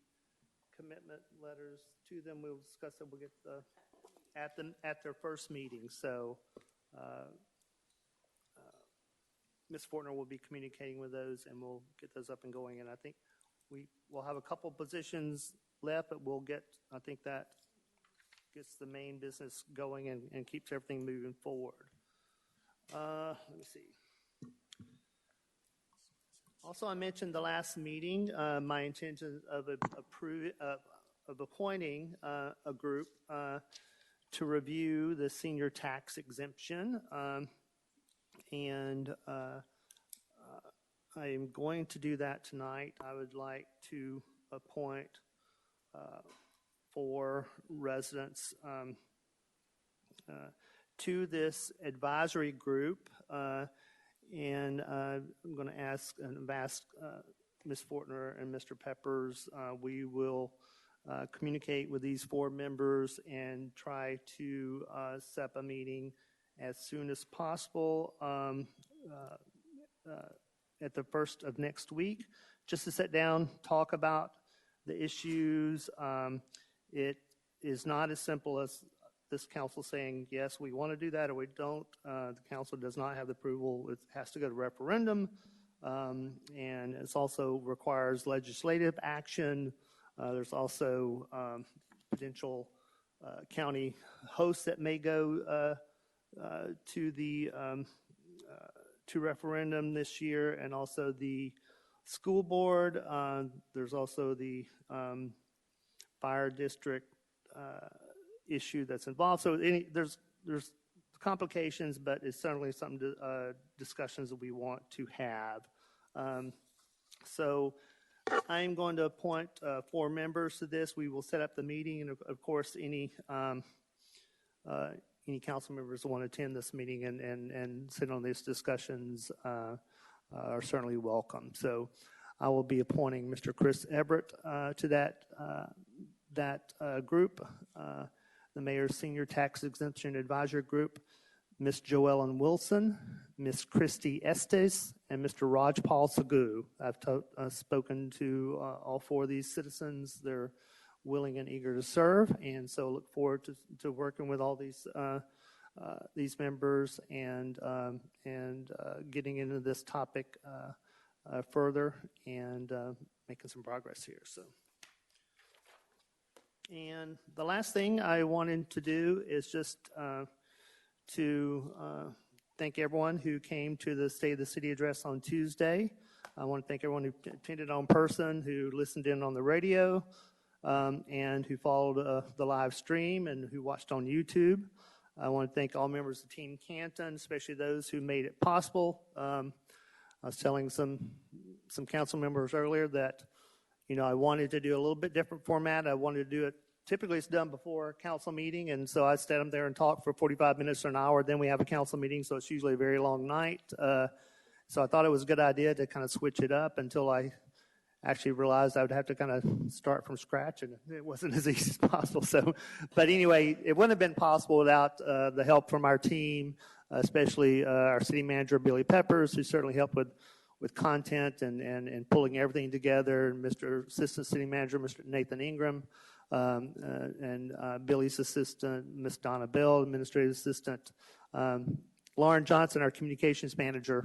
commitment letters to them. We'll discuss it. We'll get at their first meeting. So Ms. Fortner will be communicating with those, and we'll get those up and going. And I think we will have a couple positions left, but I think that gets the main business going and keeps everything moving forward. Let me see. Also, I mentioned the last meeting my intention of appointing a group to review the senior tax exemption, and I am going to do that tonight. I would like to appoint 4 residents to this advisory group. And I'm going to ask Ms. Fortner and Mr. Peppers. We will communicate with these 4 members and try to set up a meeting as soon as possible at the first of next week, just to sit down, talk about the issues. It is not as simple as this council saying, yes, we want to do that, or we don't. The council does not have the approval. It has to go to referendum, and it also requires legislative action. There's also potential county hosts that may go to referendum this year, and also the school board. There's also the fire district issue that's involved. So there's complications, but it's certainly some discussions that we want to have. So I'm going to appoint 4 members to this. We will set up the meeting, and of course, any council members who want to attend this meeting and sit on these discussions are certainly welcome. So I will be appointing Mr. Chris Everett to that group, the Mayor's Senior Tax Exemption Advisory Group, Ms. Joellen Wilson, Ms. Christy Estes, and Mr. Raj Paul Sagu. I've spoken to all 4 of these citizens. They're willing and eager to serve, and so look forward to working with all these members and getting into this topic further and making some progress here. So, and the last thing I wanted to do is just to thank everyone who came to the State of the City address on Tuesday. I want to thank everyone who attended in person, who listened in on the radio, and who followed the live stream and who watched on YouTube. I want to thank all members of Team Canton, especially those who made it possible. I was telling some council members earlier that, I wanted to do a little bit different format. I wanted to do it. Typically, it's done before a council meeting, and so I stand up there and talk for 45 minutes or an hour. Then we have a council meeting, so it's usually a very long night. So I thought it was a good idea to kind of switch it up until I actually realized I would have to kind of start from scratch, and it wasn't as easy as possible. So, but anyway, it wouldn't have been possible without the help from our team, especially our city manager, Billy Peppers, who certainly helped with content and pulling everything together, and Mr. Assistant City Manager, Mr. Nathan Ingram, and Billy's assistant, Miss Donna Bell, administrative assistant, Lauren Johnson, our communications manager,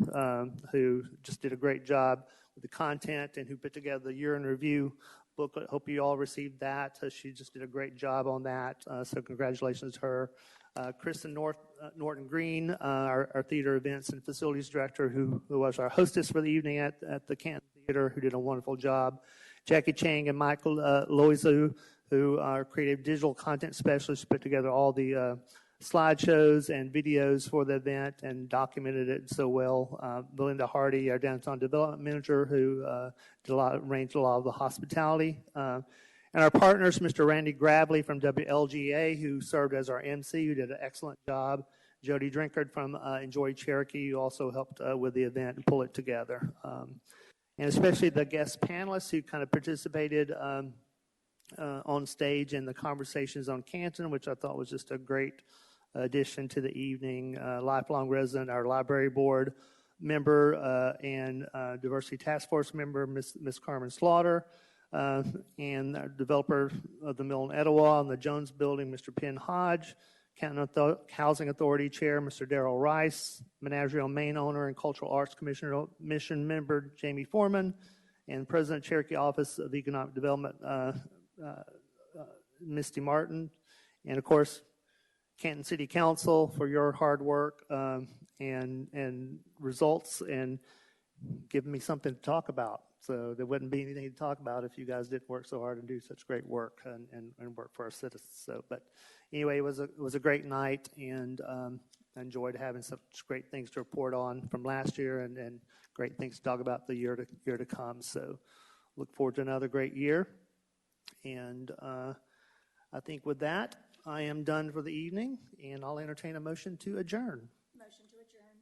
who just did a great job with the content and who put together the year in review booklet. Hope you all received that. She just did a great job on that. So congratulations to her. Kristen Norton Green, our theater events and facilities director, who was our hostess for the evening at the Canton Theater, who did a wonderful job. Jackie Chang and Michael Loizu, who are creative digital content specialists, put together all the slideshows and videos for the event and documented it so well. Belinda Hardy, our downtown development manager, who arranged a lot of the hospitality. And our partners, Mr. Randy Gravely from WLGA, who served as our MC, who did an excellent job. Jody Drinkard from Enjoy Cherokee, who also helped with the event and pull it together. And especially the guest panelists who kind of participated on stage in the conversations on Canton, which I thought was just a great addition to the evening. Lifelong resident, our library board member and diversity task force member, Miss Carmen Slaughter, and our developer of the Mill in Etowah and the Jones Building, Mr. Penn Hodge, Canton Housing Authority Chair, Mr. Darrell Rice, Menagerie on Main owner and Cultural Arts Commission member, Jamie Foreman, and President Cherokee Office of Economic Development, Misty Martin, and of course, Canton City Council for your hard work and results and giving me something to talk about. So there wouldn't be anything to talk about if you guys didn't work so hard and do such great work and work for our citizens. So, but anyway, it was a great night, and I enjoyed having such great things to report on from last year and great things to talk about the year to come. So look forward to another great year. And I think with that, I am done for the evening, and I'll entertain a motion to adjourn. Motion to adjourn.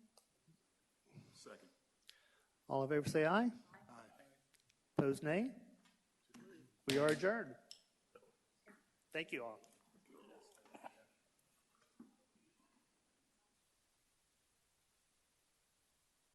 Second. All in favor say aye. Aye. Opposed nay. We are adjourned. Thank you all.